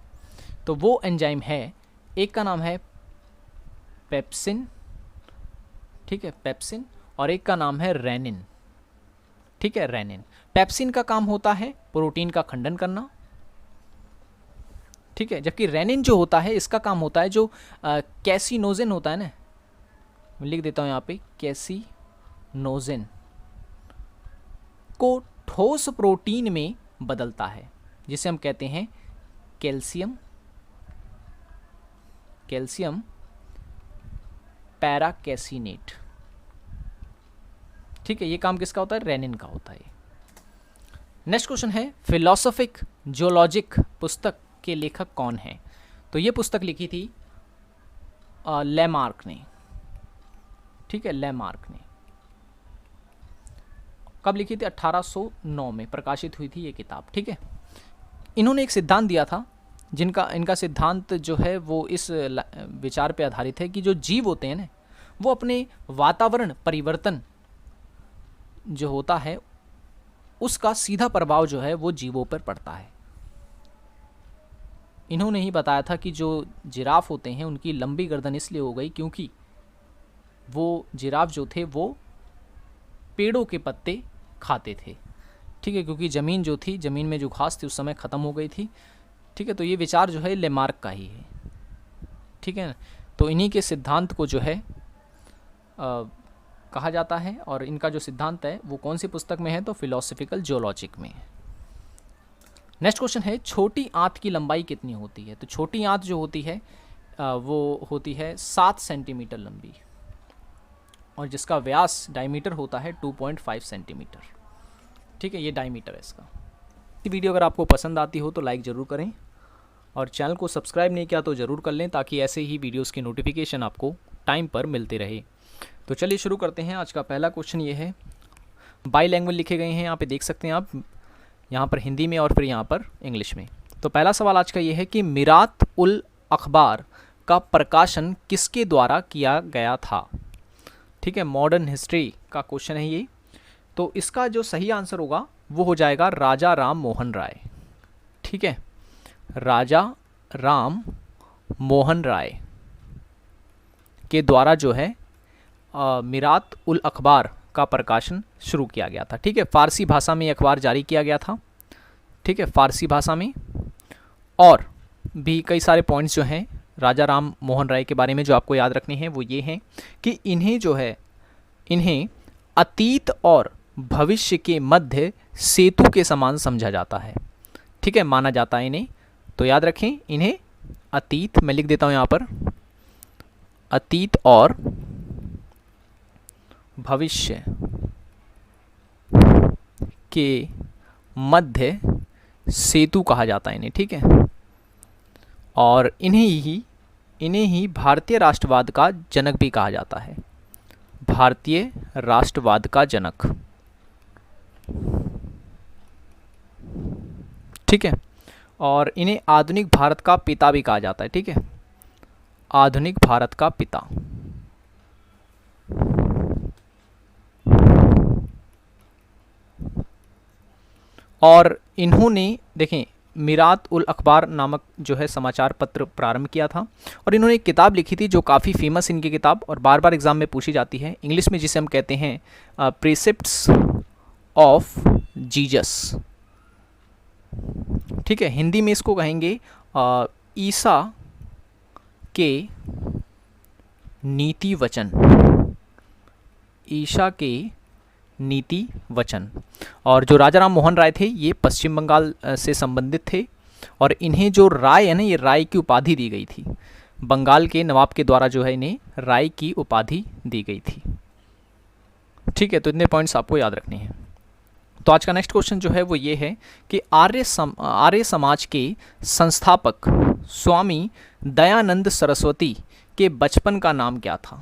Speaker 1: तो वो एंजाइम है, एक का नाम है पेप्सिन। ठीक है, पेप्सिन, और एक का नाम है रेनिन। ठीक है, रेनिन। पेप्सिन का काम होता है प्रोटीन का खंडन करना। ठीक है, जबकि रेनिन जो होता है इसका काम होता है जो कैसिनोजेन होता है ना, मैं लिख देता हूं यहाँ पे, कैसिनोजेन को ठोस प्रोटीन में बदलता है, जिसे हम कहते हैं कैल्शियम पैराकैसिनेट। ठीक है, ये काम किसका होता है? रेनिन का होता है। नेक्स्ट क्वेश्चन है, फिलोसॉफिक जियोलॉजिक पुस्तक के लेखक कौन है? तो ये पुस्तक लिखी थी लेमार्क ने। ठीक है, लेमार्क ने। कब लिखी थी? 1809 में प्रकाशित हुई थी ये किताब। ठीक है, इन्होंने एक सिद्धांत दिया था, इनका सिद्धांत जो है वो इस विचार पे आधारित है कि जो जीव होते हैं ना, वो अपने वातावरण परिवर्तन जो होता है उसका सीधा प्रभाव जो है वो जीवों पर पड़ता है। इन्होंने ही बताया था कि जो जिराफ होते हैं उनकी लंबी गर्दन इसलिए हो गई क्योंकि वो जिराफ जो थे वो पेड़ों के पत्ते खाते थे। ठीक है, क्योंकि ज़मीन जो थी, ज़मीन में जो घास थी उस समय ख़त्म हो गई थी। ठीक है, तो ये विचार जो है लेमार्क का ही है। ठीक है, तो इन्हीं के सिद्धांत को जो है कहा जाता है, और इनका जो सिद्धांत है वो कौन सी पुस्तक में है, तो फिलोसफिकल जियोलॉजिक में है। नेक्स्ट क्वेश्चन है, छोटी आंत की लंबाई कितनी होती है? तो छोटी आंत जो होती है वो होती है 7 सेंटीमीटर लंबी, और जिसका व्यास डायमीटर होता है 2.5 सेंटीमीटर। ठीक है, ये डायमीटर है इसका। ये वीडियो अगर आपको पसंद आती हो तो लाइक ज़रूर करें, और चैनल को सब्सक्राइब नहीं किया तो ज़रूर कर लें, ताकि ऐसे ही वीडियोस की नोटिफिकेशन आपको टाइम पर मिलते रहे। तो चलिए शुरू करते हैं। आज का पहला क्वेश्चन ये है, बाई लैंग्वेज लिखे गए हैं, यहाँ पे देख सकते हैं आप, यहाँ पर हिंदी में और फिर यहाँ पर इंग्लिश में। तो पहला सवाल आज का ये है कि मिरात उल अखबार का प्रकाशन किसके द्वारा किया गया था? ठीक है, मॉडर्न हिस्ट्री का क्वेश्चन है ये। तो इसका जो सही आंसर होगा वो हो जाएगा राजा राम मोहन राय। ठीक है, राजा राम मोहन राय के द्वारा जो है मिरात उल अखबार का प्रकाशन शुरू किया गया था। ठीक है, फ़ारसी भाषा में अखबार जारी किया गया था। ठीक है, फ़ारसी भाषा में। और भी कई सारे पॉइंट्स जो हैं राजा राम मोहन राय के बारे में जो आपको याद रखने हैं वो ये हैं कि इन्हें जो है, इन्हें अतीत और भविष्य के मध्य सेतु के समान समझा जाता है। ठीक है, माना जाता है इन्हें। तो याद रखें, इन्हें अतीत, मैं लिख देता हूँ यहाँ पर, अतीत और भविष्य के मध्य सेतु कहा जाता है इन्हें। ठीक है, और इन्हें ही भारतीय राष्ट्रवाद का जनक भी कहा जाता है, भारतीय राष्ट्रवाद का जनक। ठीक है, और इन्हें आधुनिक भारत का पिता भी कहा जाता है। ठीक है, आधुनिक भारत का पिता। और इन्होंने देखें मिरात उल अखबार नामक जो है समाचार पत्र प्रारंभ किया था, और इन्होंने एक किताब लिखी थी जो काफ़ी फेमस इनकी किताब, और बार बार एग्जाम में पूछी जाती है, इंग्लिश में जिसे हम कहते हैं प्रीसेप्ट्स ऑफ जीसस। ठीक है, हिंदी में इसको कहेंगे ईसा के नीति वचन, ईसा के नीति वचन। और जो राजा राम मोहन राय थे ये पश्चिम बंगाल से संबंधित थे, और इन्हें जो राय है ना, ये राय की उपाधि दी गई थी, बंगाल के नवाब के द्वारा जो है इन्हें राय की उपाधि दी गई थी। ठीक है, तो इतने पॉइंट्स आपको याद रखने हैं। तो आज का नेक्स्ट क्वेश्चन जो है वो ये है कि आर्य समाज के संस्थापक स्वामी दयानंद सरस्वती के बचपन का नाम क्या था?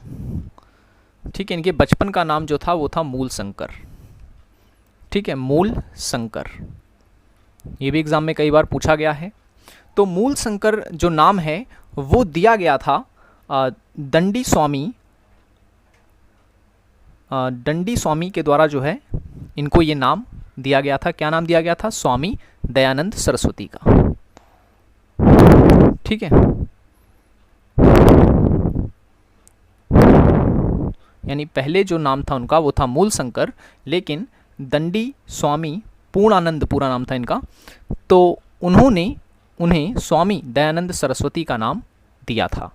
Speaker 1: ठीक है, इनके बचपन का नाम जो था वो था मूल शंकर। ठीक है, मूल शंकर, ये भी एग्जाम में कई बार पूछा गया है। तो मूल शंकर जो नाम है वो दिया गया था दंडी स्वामी के द्वारा जो है इनको ये नाम दिया गया था। क्या नाम दिया गया था? स्वामी दयानंद सरस्वती का। ठीक है, यानी पहले जो नाम था उनका वो था मूल शंकर, लेकिन दंडी स्वामी पूर्णानंद पूरा नाम था इनका, तो उन्होंने उन्हें स्वामी दयानंद सरस्वती का नाम दिया था।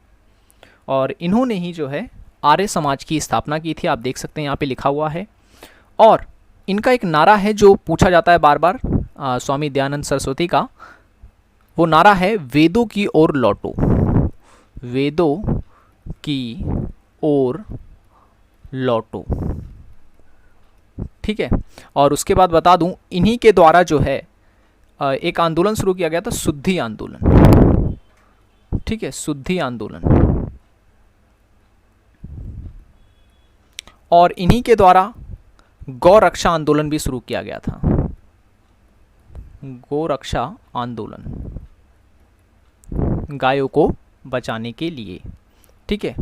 Speaker 1: और इन्होंने ही जो है आर्य समाज की स्थापना की थी। आप देख सकते हैं यहाँ पे लिखा हुआ है। और इनका एक नारा है जो पूछा जाता है बार बार स्वामी दयानंद सरस्वती का, वो नारा है वेदों की ओर लौटो, वेदों की ओर लौटो। ठीक है, और उसके बाद बता दूं इन्हीं के द्वारा जो है एक आंदोलन शुरू किया गया था, शुद्धि आंदोलन। ठीक है, शुद्धि आंदोलन। और इन्हीं के द्वारा गौ रक्षा आंदोलन भी शुरू किया गया था, गौ रक्षा आंदोलन, गायों को बचाने के लिए। ठीक है,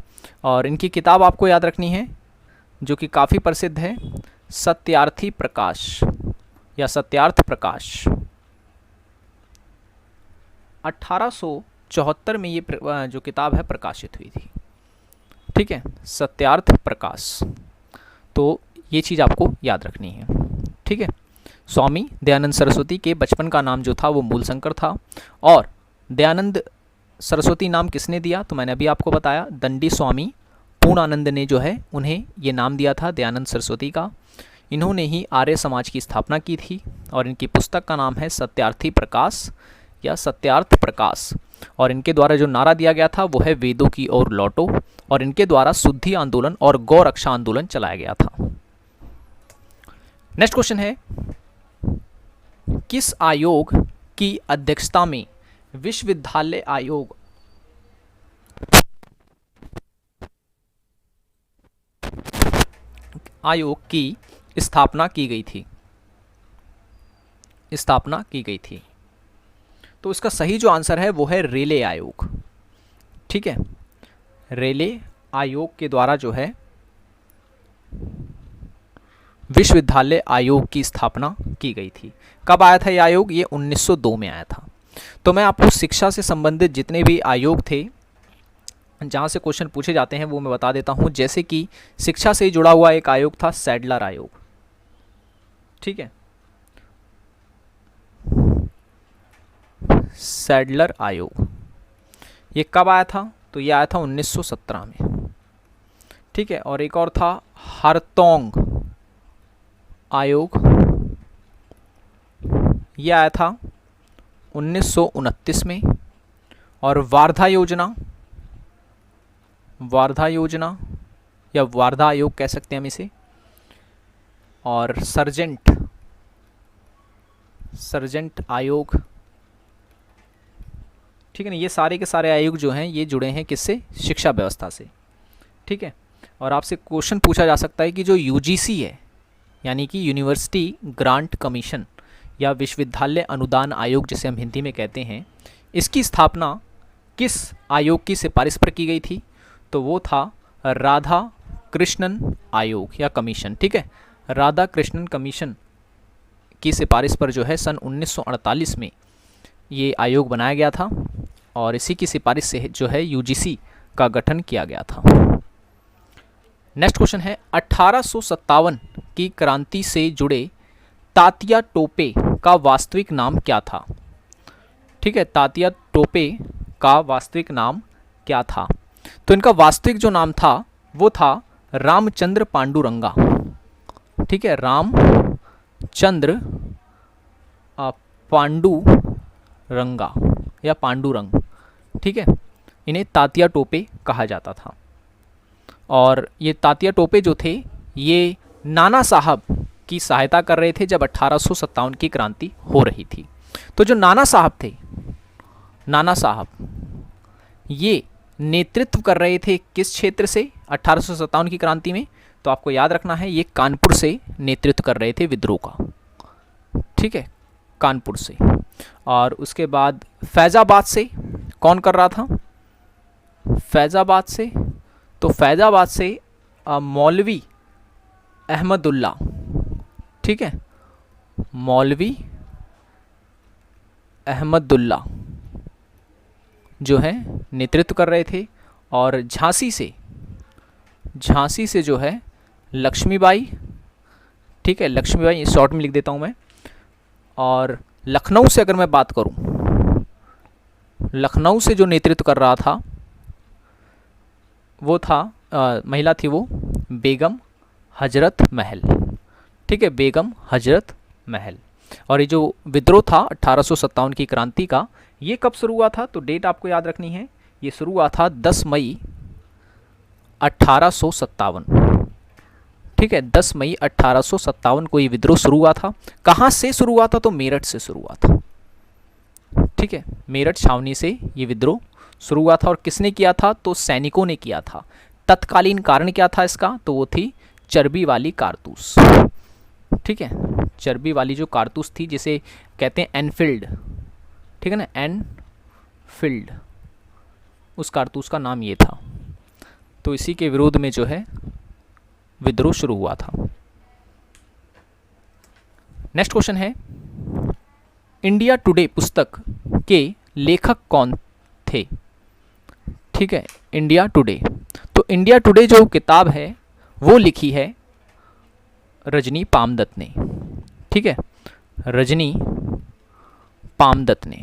Speaker 1: और इनकी किताब आपको याद रखनी है जो कि काफ़ी प्रसिद्ध है, सत्यार्थी प्रकाश या सत्यार्थ प्रकाश। 1874 में ये जो किताब है प्रकाशित हुई थी। ठीक है, सत्यार्थ प्रकाश। तो ये चीज़ आपको याद रखनी है। ठीक है, स्वामी दयानंद सरस्वती के बचपन का नाम जो था वो मूलशंकर था, और दयानंद सरस्वती नाम किसने दिया, तो मैंने अभी आपको बताया, दंडी स्वामी पूर्णानंद ने जो है उन्हें ये नाम दिया था दयानंद सरस्वती का। इन्होंने ही आर्य समाज की स्थापना की थी, और इनकी पुस्तक का नाम है सत्यार्थी प्रकाश या सत्यार्थ प्रकाश। और इनके द्वारा जो नारा दिया गया था वो है वेदों की ओर लौटो, और इनके द्वारा शुद्धि आंदोलन और गौ रक्षा आंदोलन चलाया गया था। नेक्स्ट क्वेश्चन है, किस आयोग की अध्यक्षता में विश्वविद्यालय आयोग की स्थापना की गई थी? तो इसका सही जो आंसर है वो है रेले आयोग। ठीक है, रेले आयोग के द्वारा जो है विश्वविद्यालय आयोग की स्थापना की गई थी। कब आया था ये आयोग? ये 1902 में आया था। तो मैं आपको शिक्षा से संबंधित जितने भी आयोग थे जहाँ से क्वेश्चन पूछे जाते हैं वो मैं बता देता हूँ। जैसे कि शिक्षा से जुड़ा हुआ एक आयोग था सैडलर आयोग। ठीक है, सैडलर आयोग ये कब आया था? तो ये आया था 1917 में। ठीक है, और एक और था हारतोंग आयोग, ये आया था 1929 में। और वार्धा योजना या वार्धा आयोग कह सकते हैं हम इसे, और सर्जेंट आयोग। ठीक है ना, ये सारे के सारे आयोग जो हैं ये जुड़े हैं किससे? शिक्षा व्यवस्था से। ठीक है, और आपसे क्वेश्चन पूछा जा सकता है कि जो यूजीसी है यानी कि यूनिवर्सिटी ग्रांट कमीशन या विश्वविद्यालय अनुदान आयोग जिसे हम हिंदी में कहते हैं, इसकी स्थापना किस आयोग की सिफारिश पर की गई थी? तो वो था राधा कृष्णन आयोग या कमीशन। ठीक है, राधा कृष्णन कमीशन की सिफारिश पर जो है सन 1948 में ये आयोग बनाया गया था, और इसी की सिफारिश से जो है यूजीसी का गठन किया गया था। नेक्स्ट क्वेश्चन है, 1857 की क्रांति से जुड़े तात्या टोपे का वास्तविक नाम क्या था? ठीक है, तात्या टोपे का वास्तविक नाम क्या था? तो इनका वास्तविक जो नाम था वो था रामचंद्र पांडुरंगा। ठीक है, रामचंद्र पांडुरंगा या पांडुरंग। ठीक है, इन्हें तात्या टोपे कहा जाता था। और ये तात्या टोपे जो थे ये नाना साहब की सहायता कर रहे थे जब 1857 की क्रांति हो रही थी। तो जो नाना साहब थे, नाना साहब ये नेतृत्व कर रहे थे किस क्षेत्र से 1857 की क्रांति में? तो आपको याद रखना है ये कानपुर से नेतृत्व कर रहे थे विद्रोह का। ठीक है, कानपुर से। और उसके बाद फैज़ाबाद से कौन कर रहा था? फैज़ाबाद से, तो फैज़ाबाद से मौलवी अहमदुल्ला। ठीक है, मौलवी अहमदुल्ला जो है नेतृत्व कर रहे थे। और झांसी से जो है लक्ष्मीबाई। ठीक है, लक्ष्मीबाई शॉर्ट में लिख देता हूँ मैं। और लखनऊ से अगर मैं बात करूँ, लखनऊ से जो नेतृत्व कर रहा था वो था महिला थी वो बेगम हजरत महल। ठीक है, बेगम हजरत महल। और ये जो विद्रोह था 1857 की क्रांति का, ये कब शुरू हुआ था? तो डेट आपको याद रखनी है, ये शुरू हुआ था 10 मई 1857। ठीक है, 10 मई 1857 को ये विद्रोह शुरू हुआ था। कहाँ से शुरू हुआ था? तो मेरठ से शुरू हुआ था। ठीक है, मेरठ छावनी से ये विद्रोह शुरू हुआ था। और किसने किया था? तो सैनिकों ने किया था। तत्कालीन कारण क्या था इसका? तो वो थी चर्बी वाली कारतूस। ठीक है, चर्बी वाली जो कारतूस थी जिसे कहते हैं एनफील्ड। ठीक है ना, एनफील्ड, उस कारतूस का नाम ये था। तो इसी के विरोध में जो है विद्रोह शुरू हुआ था। नेक्स्ट क्वेश्चन है, इंडिया टुडे पुस्तक के लेखक कौन थे? ठीक है, इंडिया टुडे, तो इंडिया टुडे जो किताब है वो लिखी है रजनी पामदत्त ने। ठीक है, रजनी पामदत्त ने।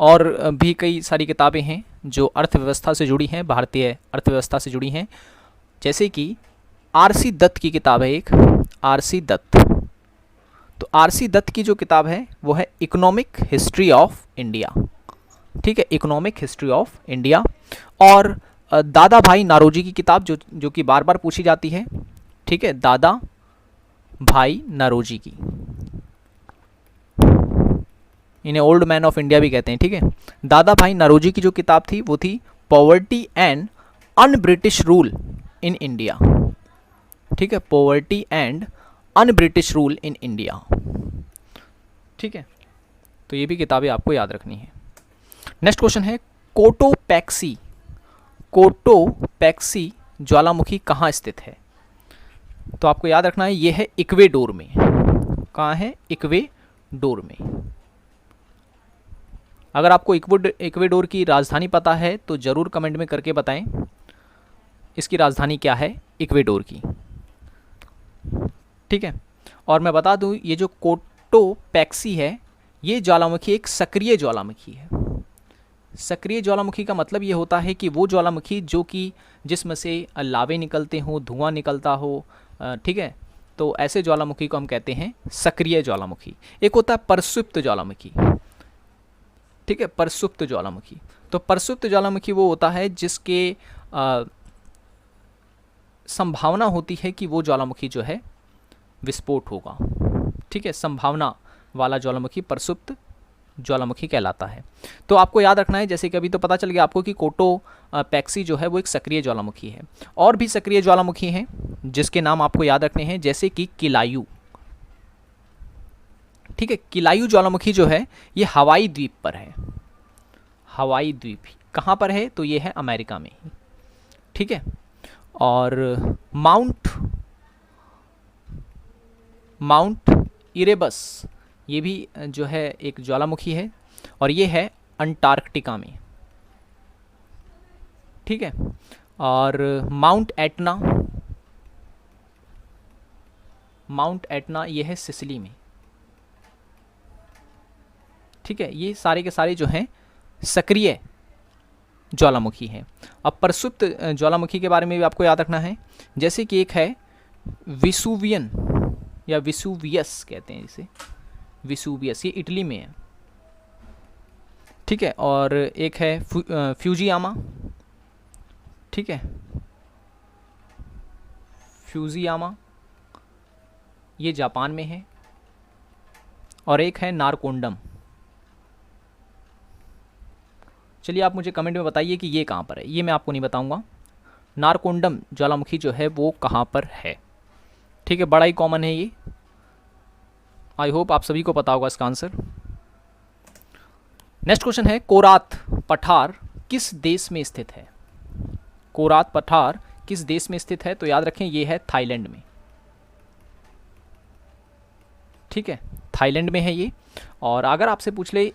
Speaker 1: और भी कई सारी किताबें हैं जो अर्थव्यवस्था से जुड़ी हैं, भारतीय अर्थव्यवस्था से जुड़ी हैं, जैसे कि आरसी दत्त की किताब है एक, आरसी दत्त। तो आरसी दत्त की जो किताब है वो है इकोनॉमिक हिस्ट्री ऑफ इंडिया। ठीक है, इकोनॉमिक हिस्ट्री ऑफ इंडिया। और दादा भाई नारोजी की किताब जो कि बार बार पूछी जाती है। ठीक है, दादा भाई नारोजी की, इन्हें ओल्ड मैन ऑफ इंडिया भी कहते हैं। ठीक है, दादा भाई नारोजी की जो किताब थी वो थी poverty and un British rule in India. ठीक है, poverty and un British rule in India. ठीक है, तो ये भी किताबें आपको याद रखनी है। नेक्स्ट क्वेश्चन है, कोटोपैक्सी, कोटोपैक्सी ज्वालामुखी कहाँ स्थित है? तो आपको याद रखना है ये है इक्वेडोर में। कहाँ है? इक्वेडोर में। अगर आपको इक्वेडोर की राजधानी पता है तो ज़रूर कमेंट में करके बताएं इसकी राजधानी क्या है इक्वेडोर की। ठीक है, और मैं बता दूं ये जो कोटोपैक्सी है ये ज्वालामुखी एक सक्रिय ज्वालामुखी है। सक्रिय ज्वालामुखी का मतलब ये होता है कि वो ज्वालामुखी जो कि जिसमें से लावे निकलते हों, धुआं निकलता हो। ठीक है, तो ऐसे ज्वालामुखी को हम कहते हैं सक्रिय ज्वालामुखी। एक होता है प्रसुप्त ज्वालामुखी। ठीक है, प्रसुप्त ज्वालामुखी। तो प्रसुप्त ज्वालामुखी वो होता है जिसके संभावना होती है कि वो ज्वालामुखी जो है विस्फोट होगा। ठीक है, संभावना वाला ज्वालामुखी प्रसुप्त ज्वालामुखी कहलाता है। तो आपको याद रखना है, जैसे कि अभी तो पता चल गया आपको कि कोटोपैक्सी जो है वो एक सक्रिय ज्वालामुखी है। और भी सक्रिय ज्वालामुखी हैं जिसके नाम आपको याद रखने हैं, जैसे कि किलायू। ठीक है, किलायू ज्वालामुखी जो है ये हवाई द्वीप पर है। हवाई द्वीप कहाँ पर है? तो ये है अमेरिका में। ठीक है, और माउंट इरेबस ये भी जो है एक ज्वालामुखी है और ये है अंटार्कटिका में। ठीक है, और माउंट एटना ये है सिसिली में। ठीक है, ये सारे के सारे जो हैं सक्रिय ज्वालामुखी हैं। अब प्रसुप्त ज्वालामुखी के बारे में भी आपको याद रखना है, जैसे कि एक है विसुवियन या विसुवियस कहते हैं इसे, विसुवियस, ये इटली में है। ठीक है, और एक है फ्यूजियामा। ठीक है, फ्यूजियामा ये जापान में है। और एक है नारकोंडम। चलिए आप मुझे कमेंट में बताइए कि ये कहाँ पर है। ये मैं आपको नहीं बताऊंगा। नारकोंडम ज्वालामुखी जो है वो कहाँ पर है। ठीक है, बड़ा ही कॉमन है ये। आई होप आप सभी को पता होगा इसका आंसर। नेक्स्ट क्वेश्चन है, कोरात पठार किस देश में स्थित है? कोरात पठार किस देश में स्थित है? तो याद रखें ये है थाईलैंड में। ठीक है, थाईलैंड में है ये। और अगर आपसे पूछ ले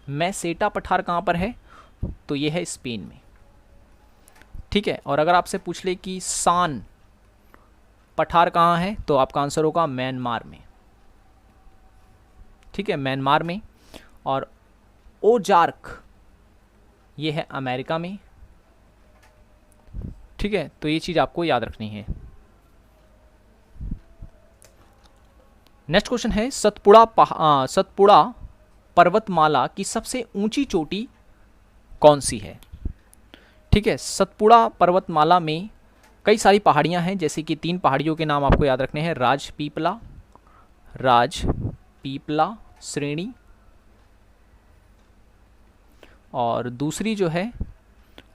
Speaker 1: मैसेटा पठार कहाँ पर है? तो ये है स्पेन में। ठीक है, और अगर आपसे पूछ ले कि सान पठार कहाँ है? तो आपका आंसर होगा म्यांमार में। ठीक है, म्यांमार में। और ओजार्क ये है अमेरिका में। ठीक है, तो ये चीज़ आपको याद रखनी है। नेक्स्ट क्वेश्चन है, सतपुड़ा पर्वतमाला की सबसे ऊंची चोटी कौन सी है? ठीक है, सतपुड़ा पर्वतमाला में कई सारी पहाड़ियां हैं, जैसे कि 3 पहाड़ियों के नाम आपको याद रखने हैं, राजपीपला श्रेणी, और दूसरी जो है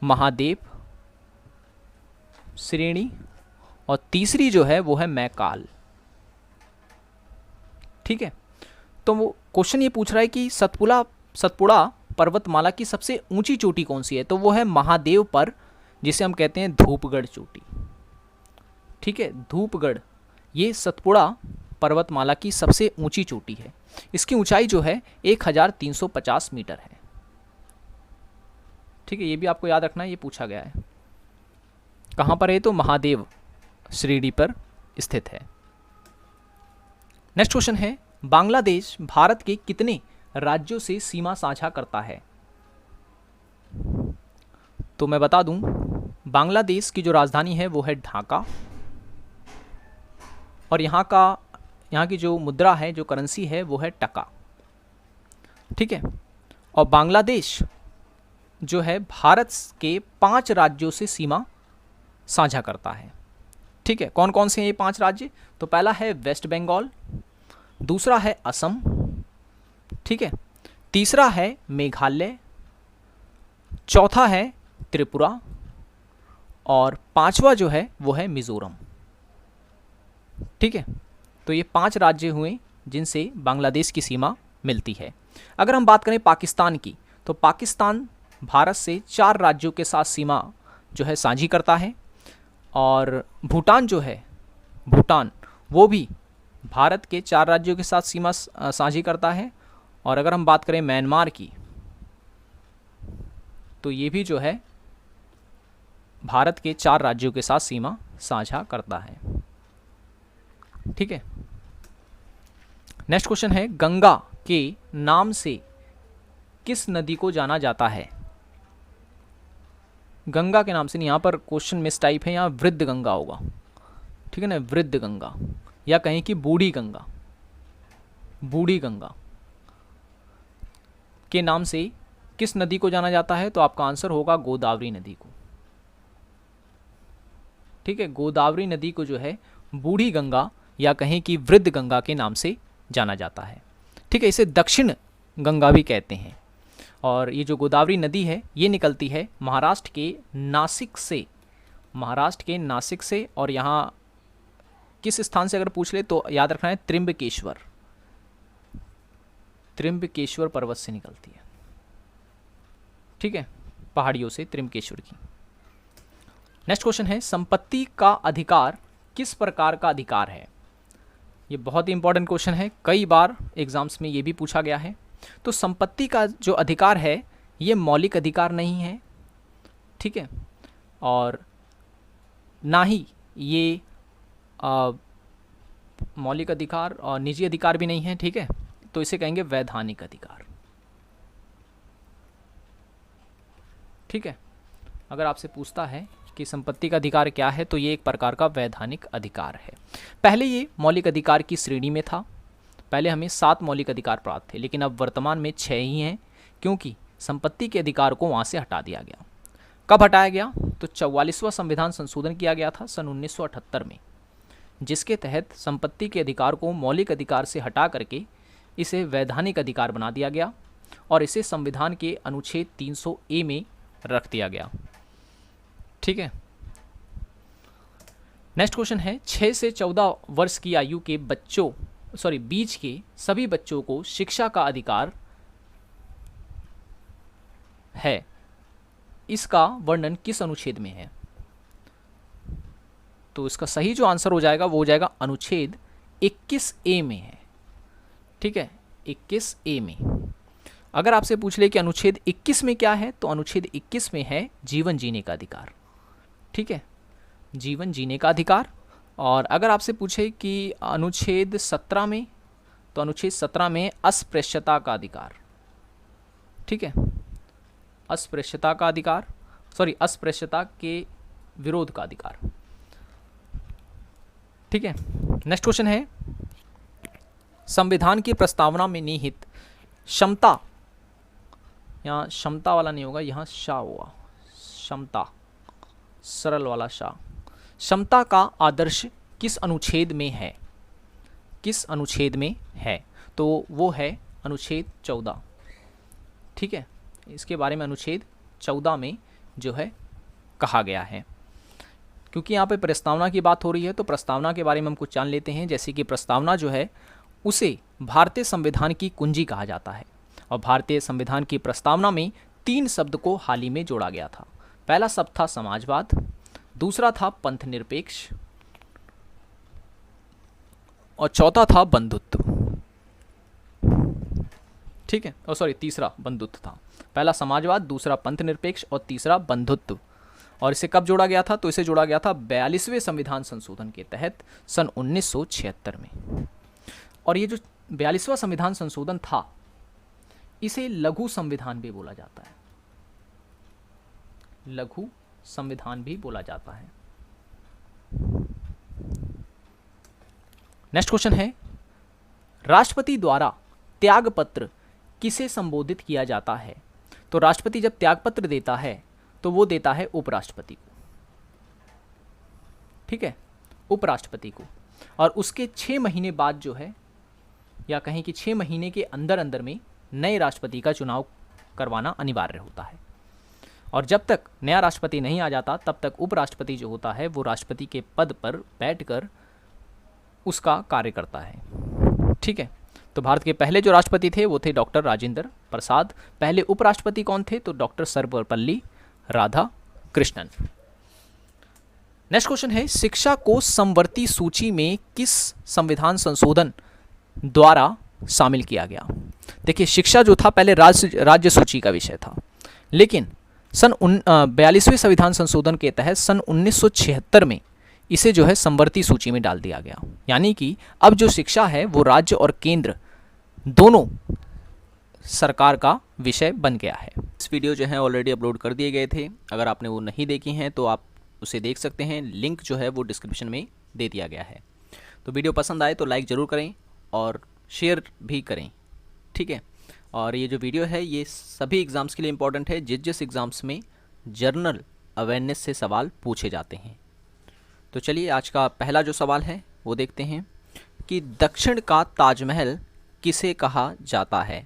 Speaker 1: महादेव श्रेणी, और तीसरी जो है वो है मैकाल। ठीक है, तो वो क्वेश्चन ये पूछ रहा है कि सतपुड़ा पर्वतमाला की सबसे ऊंची चोटी कौन सी है? तो वो है महादेव पर, जिसे हम कहते हैं धूपगढ़ चोटी। ठीक है, धूपगढ़ ये सतपुड़ा पर्वतमाला की सबसे ऊंची चोटी है। इसकी ऊंचाई जो है 1350 मीटर है। ठीक है, ये भी आपको याद रखना है, ये पूछा गया है। कहाँ पर है? तो महादेव श्रीडी पर स्थित है। नेक्स्ट क्वेश्चन है, बांग्लादेश भारत के कितने राज्यों से सीमा साझा करता है? तो मैं बता दूं, बांग्लादेश की जो राजधानी है वो है ढाका, और यहाँ की जो मुद्रा है, जो करेंसी है, वो है टका। ठीक है, और बांग्लादेश जो है भारत के 5 राज्यों से सीमा साझा करता है। ठीक है, कौन कौन से हैं ये 5 राज्य? तो पहला है वेस्ट बंगाल, दूसरा है असम, ठीक है, तीसरा है मेघालय, चौथा है त्रिपुरा, और 5वां जो है वो है मिजोरम। ठीक है, तो ये 5 राज्य हुए जिनसे बांग्लादेश की सीमा मिलती है। अगर हम बात करें पाकिस्तान की, तो पाकिस्तान भारत से 4 राज्यों के साथ सीमा जो है साझी करता है, और भूटान जो है, भूटान वो भी भारत के 4 राज्यों के साथ सीमा साझी करता है। और अगर हम बात करें म्यांमार की, तो ये भी जो है भारत के 4 राज्यों के साथ सीमा साझा करता है। ठीक है, नेक्स्ट क्वेश्चन है, गंगा के नाम से किस नदी को जाना जाता है? गंगा के नाम से नहीं, यहाँ पर क्वेश्चन मिस टाइप है, यहाँ वृद्ध गंगा होगा। ठीक है ना, वृद्ध गंगा, या कहें कि बूढ़ी गंगा। बूढ़ी गंगा के नाम से किस नदी को जाना जाता है? तो आपका आंसर होगा गोदावरी नदी को। ठीक है, गोदावरी नदी को जो है बूढ़ी गंगा या कहें कि वृद्ध गंगा के नाम से जाना जाता है। ठीक है, इसे दक्षिण गंगा भी कहते हैं। और ये जो गोदावरी नदी है ये निकलती है महाराष्ट्र के नासिक से, महाराष्ट्र के नासिक से, और यहाँ किस स्थान से अगर पूछ ले तो याद रखना है त्रिम्बकेश्वर, त्रिम्बकेश्वर पर्वत से निकलती है। ठीक है, पहाड़ियों से त्रिम्बकेश्वर की। नेक्स्ट क्वेश्चन है, संपत्ति का अधिकार किस प्रकार का अधिकार है? ये बहुत ही इंपॉर्टेंट क्वेश्चन है, कई बार एग्जाम्स में ये भी पूछा गया है। तो संपत्ति का जो अधिकार है ये मौलिक अधिकार नहीं है। ठीक है, और ना ही ये मौलिक अधिकार और निजी अधिकार भी नहीं है। ठीक है, तो इसे कहेंगे वैधानिक अधिकार। ठीक है, अगर आपसे पूछता है कि संपत्ति का अधिकार क्या है, तो ये एक प्रकार का वैधानिक अधिकार है। पहले ये मौलिक अधिकार की श्रेणी में था, पहले हमें 7 मौलिक अधिकार प्राप्त थे, लेकिन अब वर्तमान में 6 ही हैं, क्योंकि संपत्ति के अधिकार को वहाँ से हटा दिया गया। कब हटाया गया? तो 44वां संविधान संशोधन किया गया था सन 1978 में, जिसके तहत संपत्ति के अधिकार को मौलिक अधिकार से हटा करके इसे वैधानिक अधिकार बना दिया गया, और इसे संविधान के अनुच्छेद 300A में रख दिया गया। ठीक है, नेक्स्ट क्वेश्चन है, 6 से 14 वर्ष की आयु के बीच के सभी बच्चों को शिक्षा का अधिकार है, इसका वर्णन किस अनुच्छेद में है? तो इसका सही जो आंसर हो जाएगा वो हो जाएगा अनुच्छेद 21A में है। ठीक है, 21A में। अगर आपसे पूछ ले कि अनुच्छेद 21 में क्या है, तो अनुच्छेद 21 में है जीवन जीने का अधिकार। ठीक है, जीवन जीने का अधिकार। और अगर आपसे पूछे कि अनुच्छेद 17 में, तो अनुच्छेद 17 में अस्पृश्यता का अधिकार। ठीक है, अस्पृश्यता का अधिकार, अस्पृश्यता के विरोध का अधिकार। ठीक है, नेक्स्ट क्वेश्चन है, संविधान की प्रस्तावना में निहित क्षमता, यहाँ क्षमता वाला नहीं होगा, यहाँ शाह होगा, क्षमता, सरल वाला शाह। क्षमता का आदर्श किस अनुच्छेद में है? किस अनुच्छेद में है? तो वो है अनुच्छेद 14। ठीक है, इसके बारे में अनुच्छेद 14 में जो है कहा गया है। क्योंकि यहाँ पे प्रस्तावना की बात हो रही है, तो प्रस्तावना के बारे में हम कुछ जान लेते हैं। जैसे कि प्रस्तावना जो है उसे भारतीय संविधान की कुंजी कहा जाता है, और भारतीय संविधान की प्रस्तावना में 3 शब्द को हाल ही में जोड़ा गया था। पहला शब्द था समाजवाद, दूसरा था पंथ निरपेक्ष, और चौथा था बंधुत्व। ठीक है, और सॉरी तीसरा बंधुत्व था। पहला समाजवाद, दूसरा पंथ निरपेक्ष और तीसरा बंधुत्व। और इसे कब जोड़ा गया था? तो इसे जोड़ा गया था 42वें संविधान संशोधन के तहत सन 1976 में। और ये जो 42वां संविधान संशोधन था, इसे लघु संविधान भी बोला जाता है। लघु संविधान भी बोला जाता है। नेक्स्ट क्वेश्चन है, राष्ट्रपति द्वारा त्यागपत्र किसे संबोधित किया जाता है? तो राष्ट्रपति जब त्यागपत्र देता है तो वो देता है उपराष्ट्रपति को। ठीक है, उपराष्ट्रपति को। और उसके 6 महीने बाद जो है, या कहें कि 6 महीने के अंदर अंदर में नए राष्ट्रपति का चुनाव करवाना अनिवार्य होता है। और जब तक नया राष्ट्रपति नहीं आ जाता तब तक उपराष्ट्रपति जो होता है वो राष्ट्रपति के पद पर बैठकर उसका कार्य करता है। ठीक है, तो भारत के पहले जो राष्ट्रपति थे वो थे डॉक्टर राजेंद्र प्रसाद। पहले उपराष्ट्रपति कौन थे? तो doctor Sarvepalli Radhakrishnan. Next question है, शिक्षा को समवर्ती सूची में किस संविधान संशोधन द्वारा शामिल किया गया? देखिए, शिक्षा जो था पहले राज्य सूची का विषय था, लेकिन सन 42वें संविधान संशोधन के तहत सन 1976 में इसे जो है समवर्ती सूची में डाल दिया गया। यानी कि अब जो शिक्षा है वो राज्य और केंद्र दोनों सरकार का विषय बन गया है। इस वीडियो जो है ऑलरेडी अपलोड कर दिए गए थे, अगर आपने वो नहीं देखी हैं तो आप उसे देख सकते हैं। लिंक जो है वो डिस्क्रिप्शन में दे दिया गया है। तो वीडियो पसंद आए तो लाइक ज़रूर करें और शेयर भी करें। ठीक है, और ये जो वीडियो है ये सभी एग्ज़ाम्स के लिए इम्पॉर्टेंट है, जिस एग्ज़ाम्स में जनरल अवेयरनेस से सवाल पूछे जाते हैं। तो चलिए आज का पहला जो सवाल है वो देखते हैं कि दक्षिण का ताजमहल किसे कहा जाता है?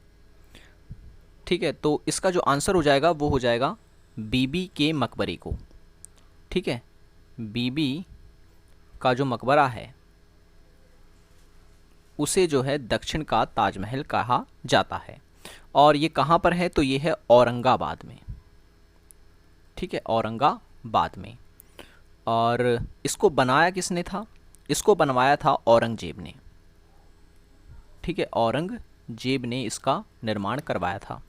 Speaker 1: ठीक है, तो इसका जो आंसर हो जाएगा वो हो जाएगा बीबी के मकबरे को। ठीक है, बीबी का जो मकबरा है उसे जो है दक्षिण का ताजमहल कहा जाता है। और ये कहाँ पर है? तो ये है औरंगाबाद में। ठीक है, औरंगाबाद में। और इसको बनाया किसने था? इसको बनवाया था औरंगजेब ने। ठीक है, औरंगजेब ने इसका निर्माण करवाया था।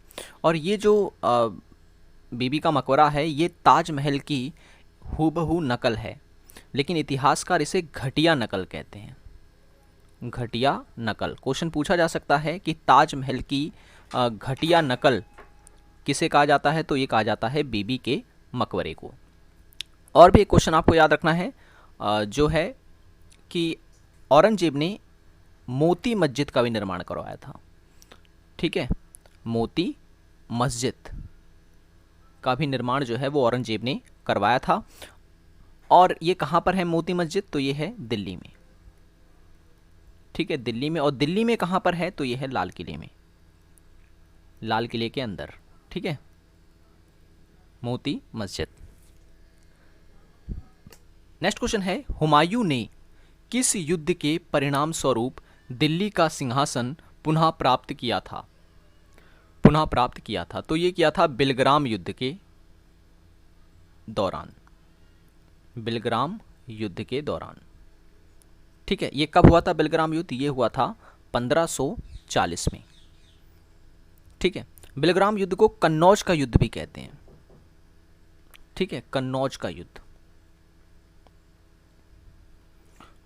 Speaker 1: और ये जो बीबी का मकबरा है ये ताजमहल की हूबहू नकल है, लेकिन इतिहासकार इसे घटिया नकल कहते हैं। घटिया नकल। क्वेश्चन पूछा जा सकता है कि ताजमहल की घटिया नकल किसे कहा जाता है? तो ये कहा जाता है बीबी के मकबरे को। और भी एक क्वेश्चन आपको याद रखना है जो है कि औरंगजेब ने मोती मस्जिद का भी निर्माण करवाया था। ठीक है, मोती मस्जिद का भी निर्माण जो है वो औरंगजेब ने करवाया था। और ये कहाँ पर है मोती मस्जिद? तो ये है दिल्ली में। ठीक है, दिल्ली में। और दिल्ली में कहाँ पर है? तो ये है लाल किले में, लाल किले के अंदर। ठीक है, मोती मस्जिद। नेक्स्ट क्वेश्चन है, हुमायूं ने किस युद्ध के परिणाम स्वरूप दिल्ली का सिंहासन पुनः प्राप्त किया था? पुनः प्राप्त किया था, तो ये किया था बिलग्राम युद्ध के दौरान। बिलग्राम युद्ध के दौरान। ठीक है, ये कब हुआ था बिलग्राम युद्ध? ये हुआ था 1540 में। ठीक है, बिलग्राम युद्ध को कन्नौज का युद्ध भी कहते हैं। ठीक है, कन्नौज का युद्ध।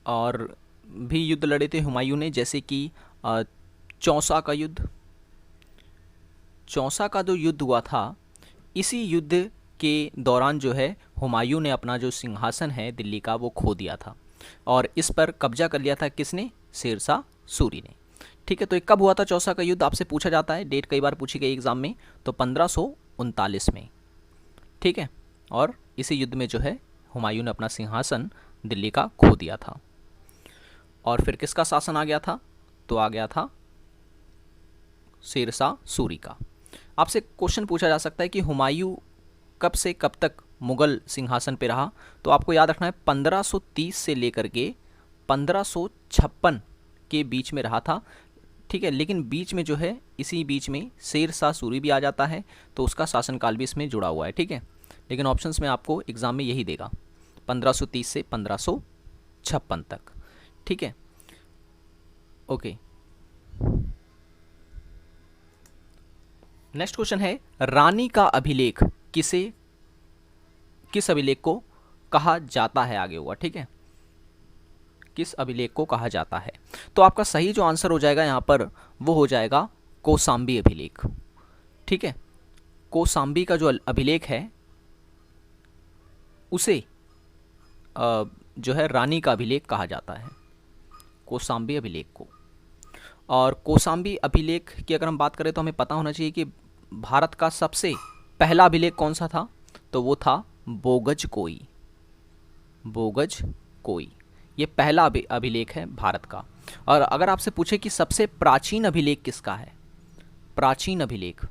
Speaker 1: और भी युद्ध लड़े थे हुमायूं ने, जैसे कि चौसा का युद्ध। चौसा का जो युद्ध हुआ था, इसी युद्ध के दौरान जो है हुमायूं ने अपना जो सिंहासन है दिल्ली का वो खो दिया था। और इस पर कब्जा कर लिया था किसने? शेरशाह सूरी ने। ठीक है, तो ये कब हुआ था चौसा का युद्ध? आपसे पूछा जाता है, डेट कई बार पूछी गई एग्जाम में। तो 1539 में। ठीक है, और इसी युद्ध में जो है हुमायूं ने अपना सिंहासन दिल्ली का खो दिया था। और फिर किसका शासन आ गया था? तो आ गया था शेरशाह सूरी का। आपसे क्वेश्चन पूछा जा सकता है कि हुमायूं कब से कब तक मुगल सिंहासन पे रहा? तो आपको याद रखना है 1530 से लेकर के 1556 के बीच में रहा था। ठीक है, लेकिन बीच में जो है, इसी बीच में शेरशाह सूरी भी आ जाता है, तो उसका शासनकाल भी इसमें जुड़ा हुआ है। ठीक है, लेकिन ऑप्शंस में आपको एग्जाम में यही देगा, 1530 से 1556 तक। ठीक है, ओके, नेक्स्ट क्वेश्चन है रानी का अभिलेख किस अभिलेख को कहा जाता है, आगे हुआ, ठीक है, किस अभिलेख को कहा जाता है। तो आपका सही जो आंसर हो जाएगा यहाँ पर वो हो जाएगा कौसाम्बी अभिलेख, ठीक है। कौसाम्बी का जो अभिलेख है उसे जो है रानी का अभिलेख कहा जाता है, कौसाम्बी अभिलेख को। और कौसाम्बी अभिलेख की अगर हम बात करें तो हमें पता होना चाहिए कि भारत का सबसे पहला अभिलेख कौन सा था, तो वो था बोगज कोई, बोगज कोई, ये पहला अभिलेख है भारत का। और अगर आपसे पूछे कि सबसे प्राचीन अभिलेख किसका है, प्राचीन अभिलेख,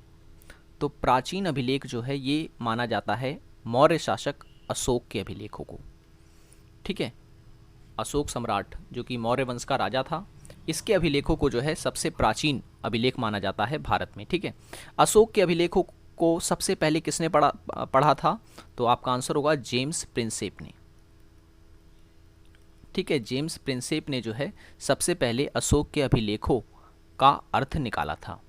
Speaker 1: तो प्राचीन अभिलेख जो है ये माना जाता है मौर्य शासक अशोक के अभिलेखों को, ठीक है। अशोक सम्राट जो कि मौर्य वंश का राजा था, इसके अभिलेखों को जो है सबसे प्राचीन अभिलेख माना जाता है भारत में, ठीक है। अशोक के अभिलेखों को सबसे पहले किसने पढ़ा था, तो आपका आंसर होगा जेम्स प्रिंसेप ने, ठीक है। जेम्स प्रिंसेप ने जो है सबसे पहले अशोक के अभिलेखों का अर्थ निकाला था।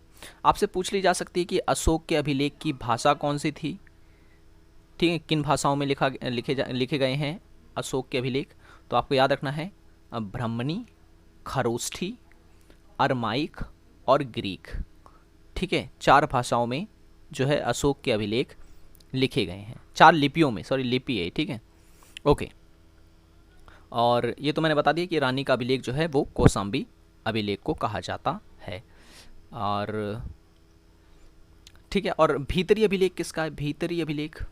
Speaker 1: आपसे पूछ ली जा सकती है कि अशोक के अभिलेख की भाषा कौन सी थी, ठीक है, किन भाषाओं में लिखे गए हैं अशोक के अभिलेख। तो आपको याद रखना है ब्राह्मणी, खरोष्ठी, अरमाइक और ग्रीक, ठीक है, 4 भाषाओं में जो है अशोक के अभिलेख लिखे गए हैं, 4 लिपियों में, सॉरी लिपि है, ठीक है, ओके। और ये तो मैंने बता दिया कि रानी का अभिलेख जो है वो कौसाम्बी अभिलेख को कहा जाता है। और ठीक है, और भीतरी अभिलेख किसका है, भीतरी अभिलेख,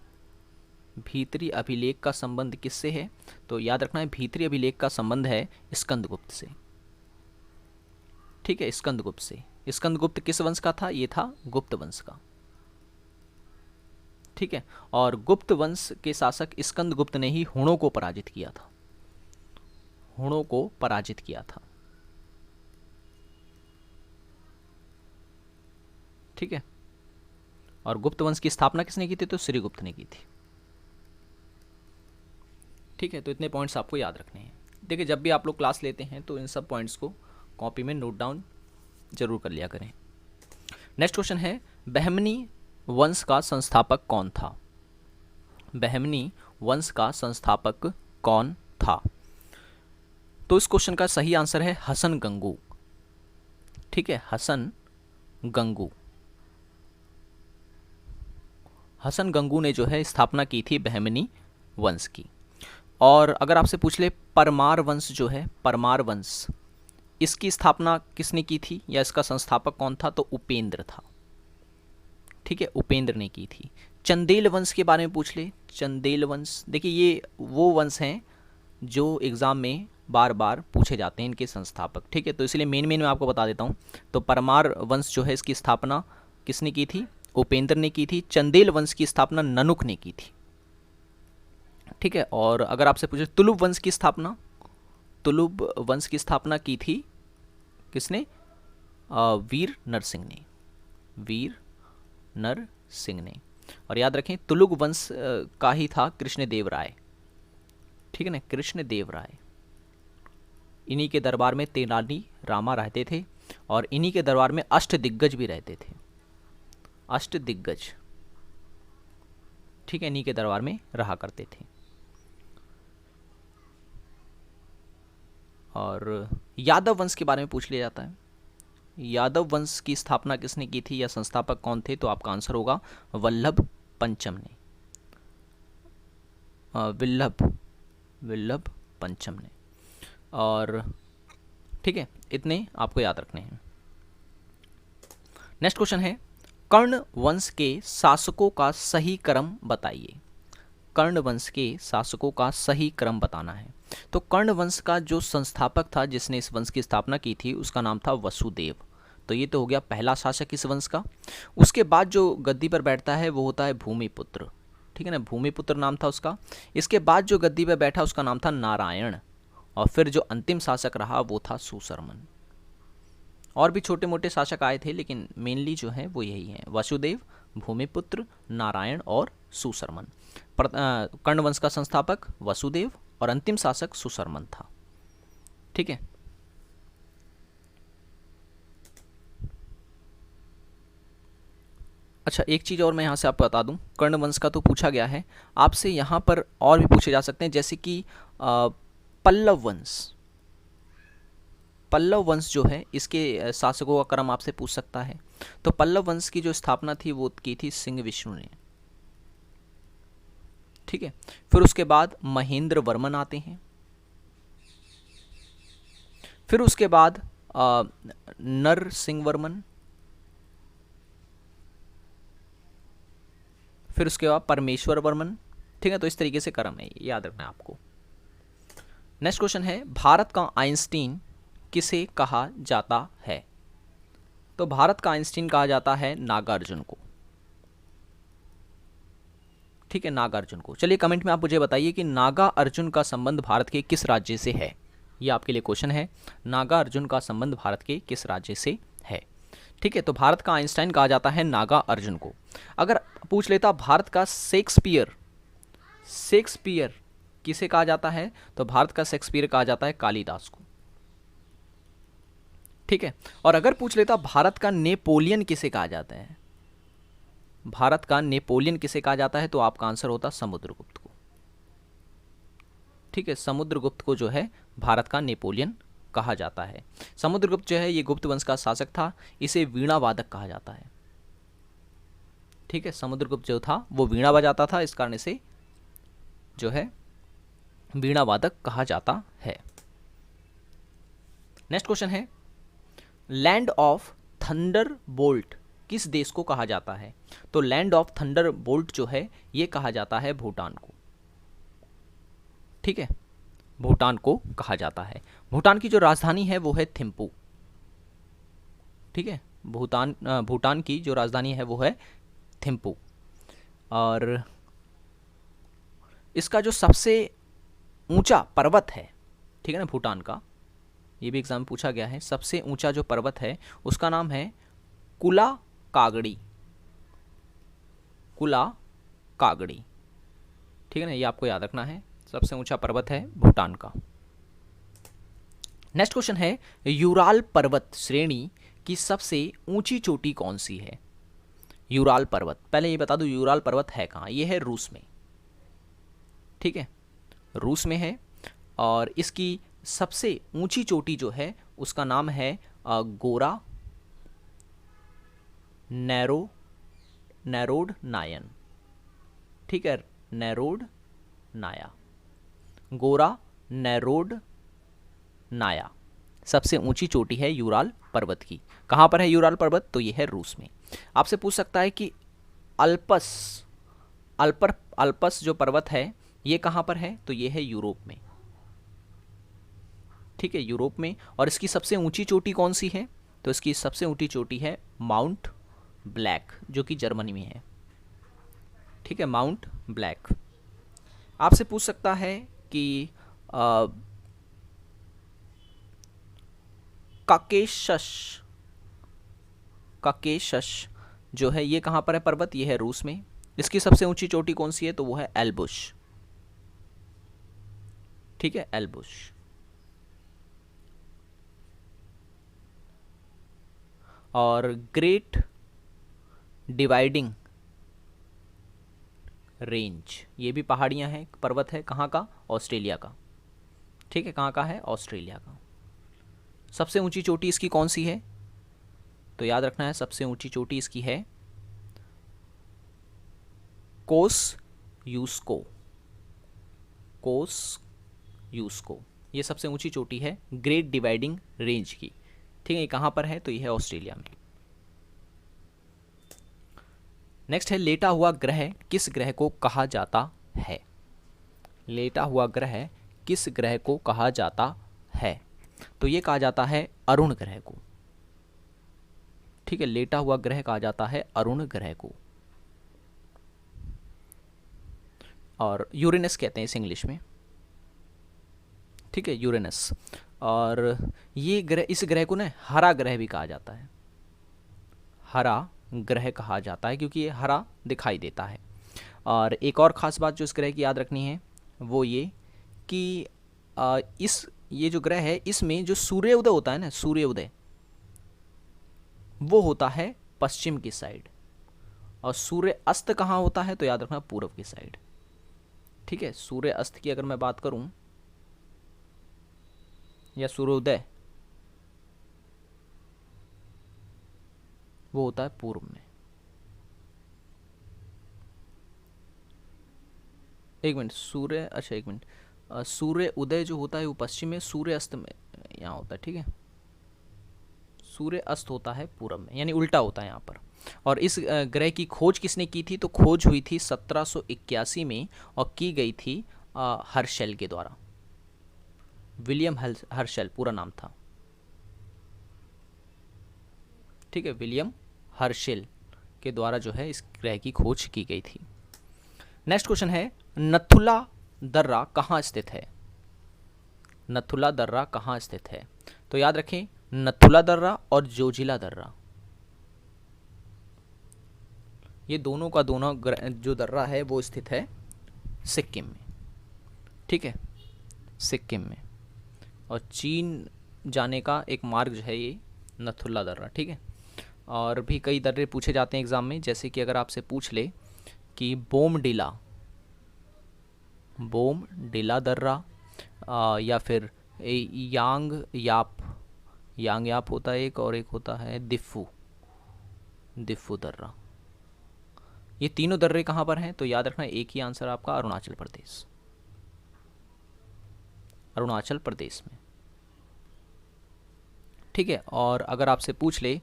Speaker 1: भीतरी अभिलेख का संबंध किससे है, तो याद रखना है भीतरी अभिलेख का संबंध है स्कंदगुप्त से, ठीक है, स्कंदगुप्त से। स्कंदगुप्त किस वंश का था, ये था गुप्त वंश का, ठीक है। और गुप्त वंश के शासक स्कंदगुप्त ने ही हुणों को पराजित किया था, हुणों को पराजित किया था, ठीक है। और गुप्त वंश की स्थापना किसने की थी, तो श्रीगुप्त ने की थी, ठीक है। तो इतने पॉइंट्स आपको याद रखने हैं। देखिए जब भी आप लोग क्लास लेते हैं तो इन सब पॉइंट्स को कॉपी में नोट डाउन जरूर कर लिया करें। नेक्स्ट क्वेश्चन है बहमनी वंश का संस्थापक कौन था, बहमनी वंश का संस्थापक कौन था। तो इस क्वेश्चन का सही आंसर है हसन गंगू, ठीक है, हसन गंगू। हसन गंगू ने जो है स्थापना की थी बहमनी वंश की। और अगर आपसे पूछ ले परमार वंश जो है, परमार वंश, इसकी स्थापना किसने की थी या इसका संस्थापक कौन था, तो उपेंद्र था, ठीक है, उपेंद्र ने की थी। चंदेल वंश के बारे में पूछ ले, चंदेल वंश, देखिए ये वो वंश हैं जो एग्ज़ाम में बार बार पूछे जाते हैं, इनके संस्थापक, ठीक है। तो इसलिए मेन मैं आपको बता देता हूँ। तो परमार वंश जो है इसकी स्थापना किसने की थी, उपेंद्र ने की थी। चंदेल वंश की स्थापना ननुक ने की थी, ठीक है। और अगर आपसे पूछे तुलुप वंश की स्थापना, तुलुप वंश की स्थापना की थी किसने, वीर नरसिंह ने, वीर नरसिंह ने। और याद रखें तुलुक वंश का ही था कृष्णदेव राय, ठीक है ना, कृष्णदेव राय। इन्हीं के दरबार में तेनाली रामा रहते थे और इन्हीं के दरबार में अष्टदिग्गज भी रहते थे, अष्टदिग्गज, ठीक है, इन्हीं के दरबार में रहा करते थे। और यादव वंश के बारे में पूछ लिया जाता है, यादव वंश की स्थापना किसने की थी या संस्थापक कौन थे, तो आपका आंसर होगा वल्लभ पंचम ने, वल्लभ पंचम ने। और ठीक है, इतने आपको याद रखने हैं। नेक्स्ट क्वेश्चन है कर्ण वंश के शासकों का सही क्रम बताइए, कर्ण वंश के शासकों का सही क्रम बताना है। तो कर्ण वंश का जो संस्थापक था जिसने इस वंश की स्थापना की थी उसका नाम था वसुदेव। तो ये तो हो गया पहला शासक इस वंश का। उसके बाद जो गद्दी पर बैठता है वो होता है भूमिपुत्र, ठीक है ना, भूमिपुत्र नाम था उसका। इसके बाद जो गद्दी पर बैठा उसका नाम था नारायण, और फिर जो अंतिम शासक रहा वो था सुशर्मन। और भी छोटे मोटे शासक आए थे लेकिन मेनली जो है वो यही हैं, वसुदेव, भूमिपुत्र, नारायण और सुशर्मन। कर्ण वंश का संस्थापक वसुदेव और अंतिम शासक सुशर्मन था, ठीक है। अच्छा, एक चीज़ और मैं यहाँ से आपको बता दूँ, कर्ण वंश का तो पूछा गया है, आपसे यहाँ पर और भी पूछे जा सकते हैं, जैसे कि पल्लव वंश। पल्लव वंश जो है इसके शासकों का क्रम आपसे पूछ सकता है। तो पल्लव वंश की जो स्थापना थी वो की थी सिंह विष्णु ने। ठीक है, फिर उसके बाद महेंद्र वर्मन आते हैं, फिर उसके बाद नरसिंह वर्मन, फिर उसके बाद परमेश्वर वर्मन। ठीक है, तो इस तरीके से क्रम है, ये याद रखना है आपको। नेक्स्ट क्वेश्चन है, भारत का आइंस्टीन किसे कहा जाता है? तो भारत का आइंस्टीन कहा जाता है नागार्जुन को। ठीक है, नागार्जुन को। चलिए कमेंट में आप मुझे बताइए कि नागा अर्जुन का संबंध भारत के किस राज्य से है। ये आपके लिए क्वेश्चन है, नागा अर्जुन का संबंध भारत के किस राज्य से है। ठीक है, तो भारत का आइंस्टाइन कहा जाता है नागा अर्जुन को। अगर पूछ लेता भारत का शेक्सपियर, शेक्सपियर किसे कहा जाता है, तो भारत का शेक्सपियर कहा जाता है कालिदास को। ठीक है, और अगर पूछ लेता भारत का नेपोलियन किसे कहा जाता है, भारत का नेपोलियन किसे कहा जाता है, तो आपका आंसर होता समुद्रगुप्त को। ठीक है, समुद्रगुप्त को जो है भारत का नेपोलियन कहा जाता है। समुद्रगुप्त जो है ये गुप्त वंश का शासक था, इसे वीणा वादक कहा जाता है। ठीक है, समुद्रगुप्त जो था वो वीणा बजाता था, इस कारण से जो है वीणा वादक कहा जाता है। नेक्स्ट क्वेश्चन है, लैंड ऑफ थंडर बोल्ट किस देश को कहा जाता है? तो लैंड ऑफ थंडर बोल्ट जो है ये कहा जाता है भूटान को। ठीक है, भूटान को कहा जाता है। भूटान की जो राजधानी है वो है थिम्पू। ठीक है, भूटान की जो राजधानी है वो है थिम्पू। और इसका जो सबसे ऊंचा पर्वत है, ठीक है ना, भूटान का, ये भी एग्जाम में पूछा गया है, सबसे ऊंचा जो पर्वत है उसका नाम है कुला कागड़ी। कुला कागड़ी। ठीक है ना, ये आपको याद रखना है, सबसे ऊंचा पर्वत है भूटान का। नेक्स्ट क्वेश्चन है, यूराल पर्वत श्रेणी की सबसे ऊंची चोटी कौन सी है? यूराल पर्वत, पहले ये बता दूं यूराल पर्वत है कहाँ, ये है रूस में। ठीक है, रूस में है, और इसकी सबसे ऊंची चोटी जो है उसका नाम है गोरा नैरोड नायन। ठीक है, नैरोड नाया, गोरा नैरोड नाया सबसे ऊंची चोटी है यूराल पर्वत की। कहाँ पर है यूराल पर्वत? तो ये है रूस में। आपसे पूछ सकता है कि अल्पस जो पर्वत है ये कहाँ पर है? तो ये है यूरोप में। ठीक है, यूरोप में। और इसकी सबसे ऊंची चोटी कौन सी है? तो इसकी सबसे ऊंची चोटी है माउंट ब्लैक, जो कि जर्मनी में है। ठीक है, माउंट ब्लैक। आपसे पूछ सकता है कि काकेशस जो है ये कहाँ पर है पर्वत? ये है रूस में। इसकी सबसे ऊंची चोटी कौन सी है? तो वो है एल्बुश। ठीक है, एल्बुश। और ग्रेट डिवाइडिंग रेंज, ये भी पहाड़ियां हैं, पर्वत है, कहाँ का? ऑस्ट्रेलिया का। ठीक है, कहाँ का है? ऑस्ट्रेलिया का। सबसे ऊंची चोटी इसकी कौन सी है? तो याद रखना है, सबसे ऊंची चोटी इसकी है कोस-यूस्को। कोस-यूस्को, ये सबसे ऊंची चोटी है ग्रेट डिवाइडिंग रेंज की। ठीक है, ये कहाँ पर है? तो ये है ऑस्ट्रेलिया में। नेक्स्ट है, लेटा हुआ ग्रह किस ग्रह को कहा जाता है? लेटा हुआ ग्रह किस ग्रह को कहा जाता है? तो ये कहा जाता है अरुण ग्रह को। ठीक है, लेटा हुआ ग्रह कहा जाता है अरुण ग्रह को, और यूरेनस कहते हैं इस इंग्लिश में। ठीक है, यूरेनस। और ये ग्रह, इस ग्रह को ना हरा ग्रह भी कहा जाता है, हरा ग्रह कहा जाता है, क्योंकि ये हरा दिखाई देता है। और एक और ख़ास बात जो इस ग्रह की याद रखनी है वो ये कि ये जो ग्रह है इसमें जो सूर्योदय होता है ना, सूर्योदय वो होता है पश्चिम की साइड, और सूर्य अस्त कहाँ होता है, तो याद रखना पूर्व की साइड। ठीक है, सूर्य अस्त की अगर मैं बात करूं या सूर्योदय, वो होता है पूर्व में। एक मिनट, सूर्य, अच्छा एक मिनट, सूर्य उदय जो होता है वो पश्चिम में, सूर्य अस्त में यहाँ होता है। ठीक है, सूर्य अस्त होता है पूरब में, यानी उल्टा होता है यहाँ पर। और इस ग्रह की खोज किसने की थी, तो खोज हुई थी 1781 में और की गई थी हर्शेल के द्वारा। विलियम हर्शेल पूरा नाम था। ठीक है, विलियम हर्शेल के द्वारा जो है इस ग्रह की खोज की गई थी। नेक्स्ट क्वेश्चन है, नथुला दर्रा कहाँ स्थित है। नथुला दर्रा कहाँ स्थित है, तो याद रखें नथुला दर्रा और जोजिला दर्रा, ये दोनों का दोनों जो दर्रा है वो स्थित है सिक्किम में। ठीक है, सिक्किम में, और चीन जाने का एक मार्ग जो है ये नथुला दर्रा। ठीक है, और भी कई दर्रे पूछे जाते हैं एग्ज़ाम में, जैसे कि अगर आपसे पूछ ले कि बोमडिला दर्रा, या फिर यांग याप होता है एक, और एक होता है दिफू दर्रा। ये तीनों दर्रे कहाँ पर हैं, तो याद रखना एक ही आंसर आपका अरुणाचल प्रदेश में। ठीक है, और अगर आपसे पूछ ले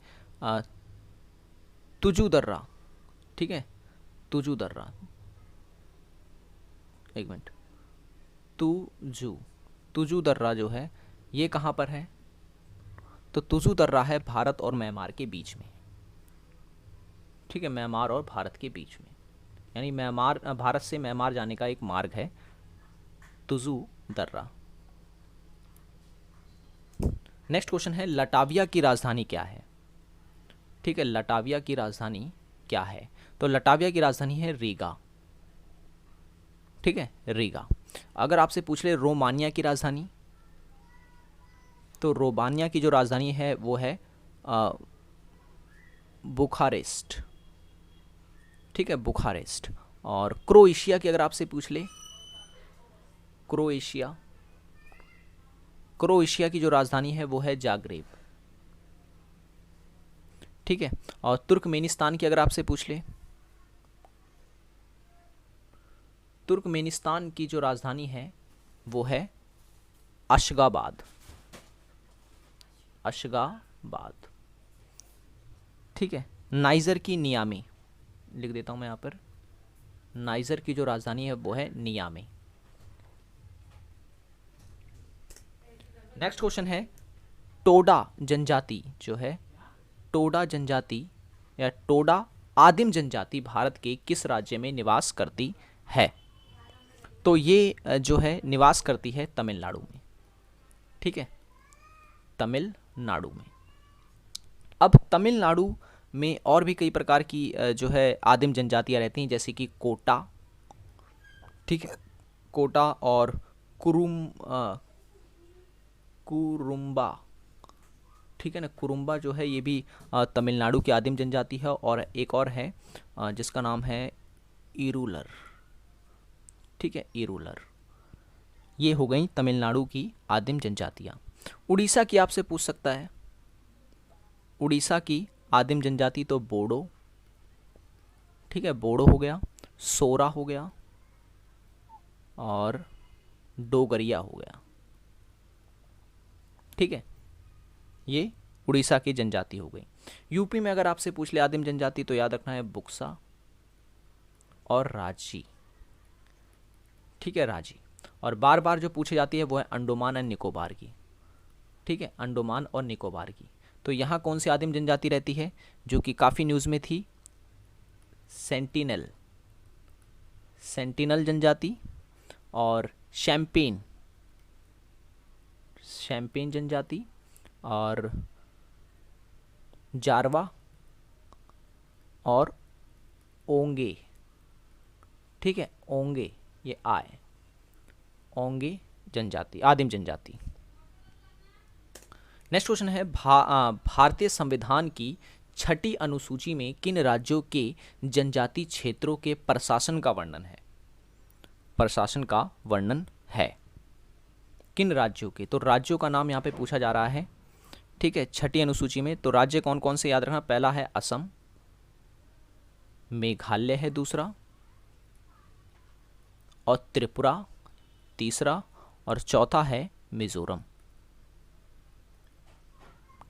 Speaker 1: तुजू दर्रा, ठीक है, तुजू दर्रा, एक मिनट, तुजू दर्रा जो है ये कहाँ पर है, तो तुजू दर्रा है भारत और म्यांमार के बीच में। ठीक है, म्यांमार और भारत के बीच में, यानी भारत से म्यांमार जाने का एक मार्ग है तुजू दर्रा। नेक्स्ट क्वेश्चन है, लटाविया की राजधानी क्या है। ठीक है, लटाविया की राजधानी क्या है, तो लटाविया की राजधानी है रीगा। ठीक है, रीगा। अगर आपसे पूछ ले रोमानिया की राजधानी, तो रोमानिया की जो राजधानी है वो है बुखारेस्ट। ठीक है, बुखारेस्ट। और क्रोएशिया की अगर आपसे पूछ ले, क्रोएशिया की जो राजधानी है वो है जाग्रेब। ठीक है, और तुर्कमेनिस्तान की अगर आपसे पूछ ले, तुर्कमेनिस्तान की जो राजधानी है वो है अशगाबाद। ठीक है, नाइजर की नियामी, लिख देता हूं मैं यहाँ पर, नाइजर की जो राजधानी है वो है नियामी। नेक्स्ट क्वेश्चन है, टोडा जनजाति जो है, टोडा जनजाति या टोडा आदिम जनजाति भारत के किस राज्य में निवास करती है, तो ये जो है निवास करती है तमिलनाडु में। ठीक है, तमिलनाडु में। अब तमिलनाडु में और भी कई प्रकार की जो है आदिम जनजातियां रहती हैं, जैसे कि कोटा। ठीक है, कोटा और कुरुम्बा। ठीक है ना, कुरुम्बा जो है ये भी तमिलनाडु की आदिम जनजाति है, और एक और है जिसका नाम है इरूलर। ठीक है, इरूलर। ये हो गई तमिलनाडु की आदिम जनजातियाँ। उड़ीसा की आपसे पूछ सकता है, उड़ीसा की आदिम जनजाति तो बोडो। ठीक है, बोडो हो गया, सोरा हो गया और डोगरिया हो गया। ठीक है, ये उड़ीसा की जनजाति हो गई। यूपी में अगर आपसे पूछ ले आदिम जनजाति, तो याद रखना है बुक्सा और राजी। ठीक है, राजी। और बार बार जो पूछी जाती है वो है अंडोमान एंड निकोबार की। ठीक है, अंडोमान और निकोबार की। तो यहाँ कौन सी आदिम जनजाति रहती है जो कि काफ़ी न्यूज़ में थी, सेंटिनल जनजाति और शैम्पेन जनजाति और जारवा और ओंगे। ठीक है, ओंगे, ये आए ओंगे जनजाति, आदिम जनजाति। नेक्स्ट क्वेश्चन है, भारतीय संविधान की छठी अनुसूची में किन राज्यों के जनजाति क्षेत्रों के प्रशासन का वर्णन है? प्रशासन का वर्णन है किन राज्यों के? तो राज्यों का नाम यहाँ पे पूछा जा रहा है, ठीक है, छठी अनुसूची में। तो राज्य कौन कौन से याद रखना, पहला है असम, मेघालय है दूसरा, और त्रिपुरा तीसरा, और चौथा है मिजोरम,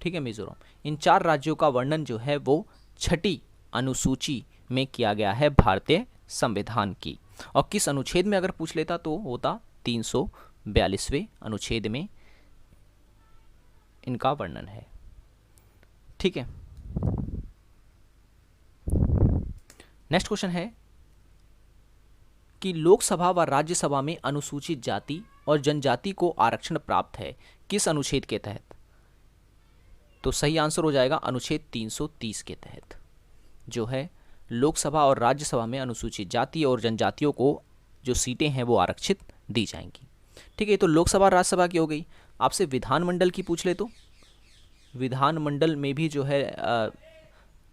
Speaker 1: ठीक है, मिजोरम। इन 4 राज्यों का वर्णन जो है वो छठी अनुसूची में किया गया है भारतीय संविधान की। और किस अनुच्छेद में अगर पूछ लेता तो होता 342वें अनुच्छेद में इनका वर्णन है, ठीक है। नेक्स्ट क्वेश्चन है कि लोकसभा व राज्यसभा में अनुसूचित जाति और जनजाति को आरक्षण प्राप्त है किस अनुच्छेद के तहत? तो सही आंसर हो जाएगा अनुच्छेद 330 के तहत, जो है लोकसभा और राज्यसभा में अनुसूचित जाति और जनजातियों को जो सीटें हैं वो आरक्षित दी जाएंगी, ठीक है। तो लोकसभा राज्यसभा की हो गई। आपसे विधानमंडल की पूछ ले तो विधानमंडल में भी जो है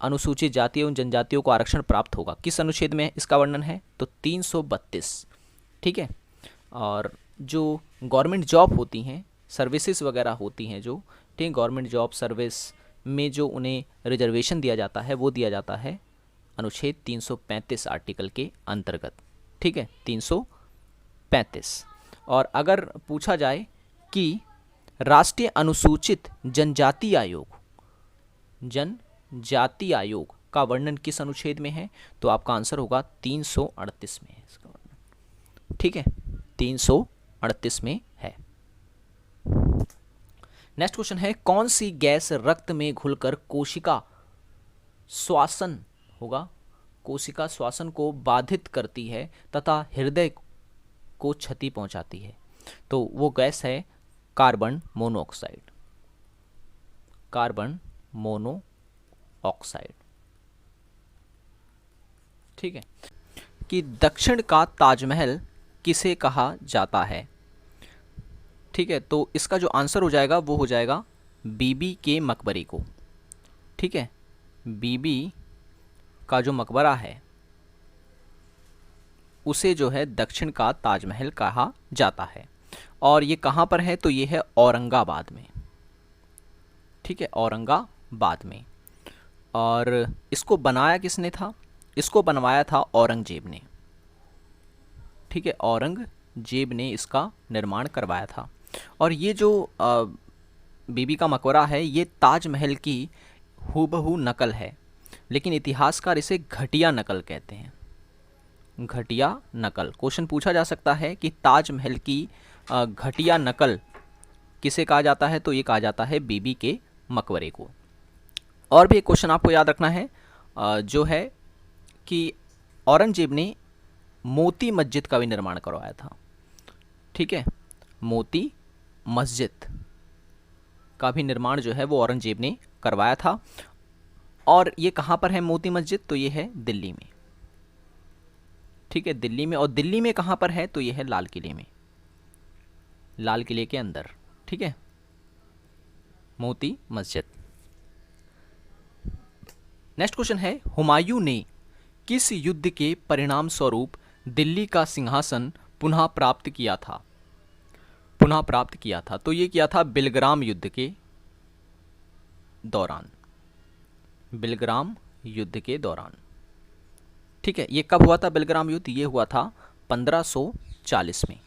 Speaker 1: अनुसूचित जाति एवं जनजातियों को आरक्षण प्राप्त होगा, किस अनुच्छेद में इसका वर्णन है? तो 332, ठीक है। और जो गवर्नमेंट जॉब होती हैं, सर्विसेज वगैरह होती हैं जो, ठीक, गवर्नमेंट जॉब सर्विस में जो उन्हें रिजर्वेशन दिया जाता है वो दिया जाता है अनुच्छेद 335 आर्टिकल के अंतर्गत, ठीक है, 335। और अगर पूछा जाए कि राष्ट्रीय अनुसूचित जनजाति आयोग का वर्णन किस अनुच्छेद में है? तो आपका आंसर होगा 338 में है इसका वर्णन, ठीक है, 338 में है। नेक्स्ट क्वेश्चन है कौन सी गैस रक्त में घुलकर कोशिका श्वसन को बाधित करती है तथा हृदय को क्षति पहुंचाती है? तो वो गैस है कार्बन मोनोऑक्साइड, ठीक है। कि दक्षिण का ताजमहल किसे कहा जाता है? ठीक है, तो इसका जो आंसर हो जाएगा वो हो जाएगा बीबी के मकबरे को, ठीक है। बीबी का जो मकबरा है उसे जो है दक्षिण का ताजमहल कहा जाता है। और ये कहाँ पर है? तो ये है औरंगाबाद में, ठीक है, औरंगाबाद में। और इसको बनाया किसने था? इसको बनवाया था औरंगजेब ने, ठीक है, औरंगजेब ने इसका निर्माण करवाया था। और ये जो बीबी का मकबरा है ये ताजमहल की हूबहू नकल है, लेकिन इतिहासकार इसे घटिया नकल कहते हैं, घटिया नकल। क्वेश्चन पूछा जा सकता है कि ताजमहल की घटिया नकल किसे कहा जाता है? तो ये कहा जाता है बीबी के मकबरे को। और भी एक क्वेश्चन आपको याद रखना है जो है कि औरंगजेब ने मोती मस्जिद का भी निर्माण करवाया था, ठीक है, मोती मस्जिद का भी निर्माण जो है वो औरंगजेब ने करवाया था। और ये कहाँ पर है मोती मस्जिद? तो ये है दिल्ली में, ठीक है, दिल्ली में। और दिल्ली में कहाँ पर है? तो ये है लाल किले में, लाल किले के अंदर, ठीक है, मोती मस्जिद। नेक्स्ट क्वेश्चन है हुमायूं ने किस युद्ध के परिणाम स्वरूप दिल्ली का सिंहासन पुनः प्राप्त किया था? तो ये किया था बिलग्राम युद्ध के दौरान, बिलग्राम युद्ध के दौरान, ठीक है। ये कब हुआ था बिलग्राम युद्ध? ये हुआ था 1540 में,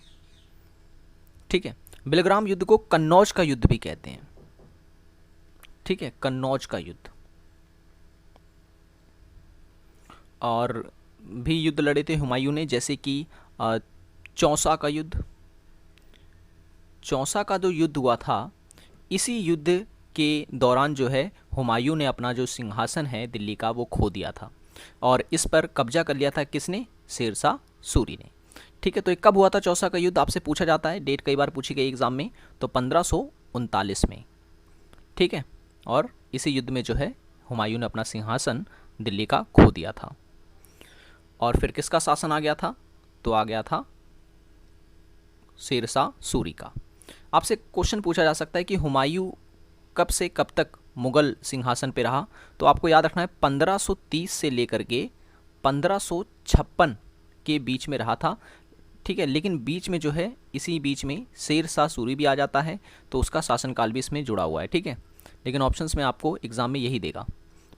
Speaker 1: ठीक है। बिलग्राम युद्ध को कन्नौज का युद्ध भी कहते हैं, ठीक है, कन्नौज का युद्ध। और भी युद्ध लड़े थे हुमायूं ने, जैसे कि चौसा का युद्ध। चौसा का जो युद्ध हुआ था, इसी युद्ध के दौरान जो है हुमायूं ने अपना जो सिंहासन है दिल्ली का वो खो दिया था, और इस पर कब्जा कर लिया था किसने? शेरशाह सूरी ने, ठीक है। तो ये कब हुआ था चौसा का युद्ध? आपसे पूछा जाता है, डेट कई बार पूछी गई एग्जाम में। तो 1539 में, ठीक है। और इसी युद्ध में जो है हुमायूं ने अपना सिंहासन दिल्ली का खो दिया था। और फिर किसका शासन आ गया था? तो आ गया था शेरशाह सूरी का। आपसे क्वेश्चन पूछा जा सकता है कि हुमायूं कब से कब तक मुगल सिंहासन पे रहा, तो आपको याद रखना है 1530 से लेकर के 1556 के बीच में रहा था। ठीक है, लेकिन बीच में जो है, इसी बीच में शेर शाह सूरी भी आ जाता है, तो उसका शासनकाल भी इसमें जुड़ा हुआ है। ठीक है, लेकिन ऑप्शंस में आपको एग्जाम में यही देगा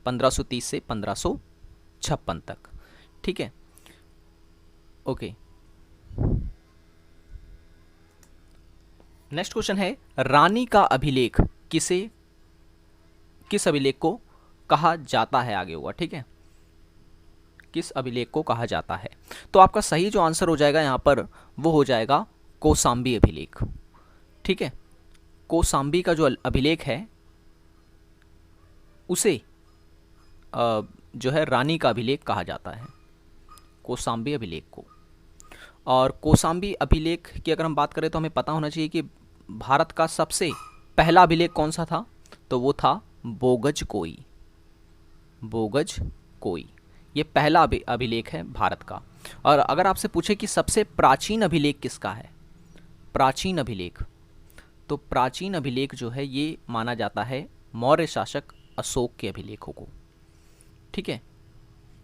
Speaker 1: 1530 से 1556 तक। ठीक है, ओके। नेक्स्ट क्वेश्चन है, रानी का अभिलेख किस अभिलेख को कहा जाता है, आगे हुआ। ठीक है, किस अभिलेख को कहा जाता है, तो आपका सही जो आंसर हो जाएगा यहाँ पर वो हो जाएगा कौसाम्बी अभिलेख। ठीक है, कौसाम्बी का जो अभिलेख है उसे जो है रानी का अभिलेख कहा जाता है, कौसाम्बी अभिलेख को। और कौसाम्बी अभिलेख की अगर हम बात करें तो हमें पता होना चाहिए कि भारत का सबसे पहला अभिलेख कौन सा था, तो वो था बोगज कोई। बोगज कोई ये पहला अभिलेख है भारत का। और अगर आपसे पूछे कि सबसे प्राचीन अभिलेख किसका है, प्राचीन अभिलेख, तो प्राचीन अभिलेख जो है ये माना जाता है मौर्य शासक अशोक के अभिलेखों को। ठीक है,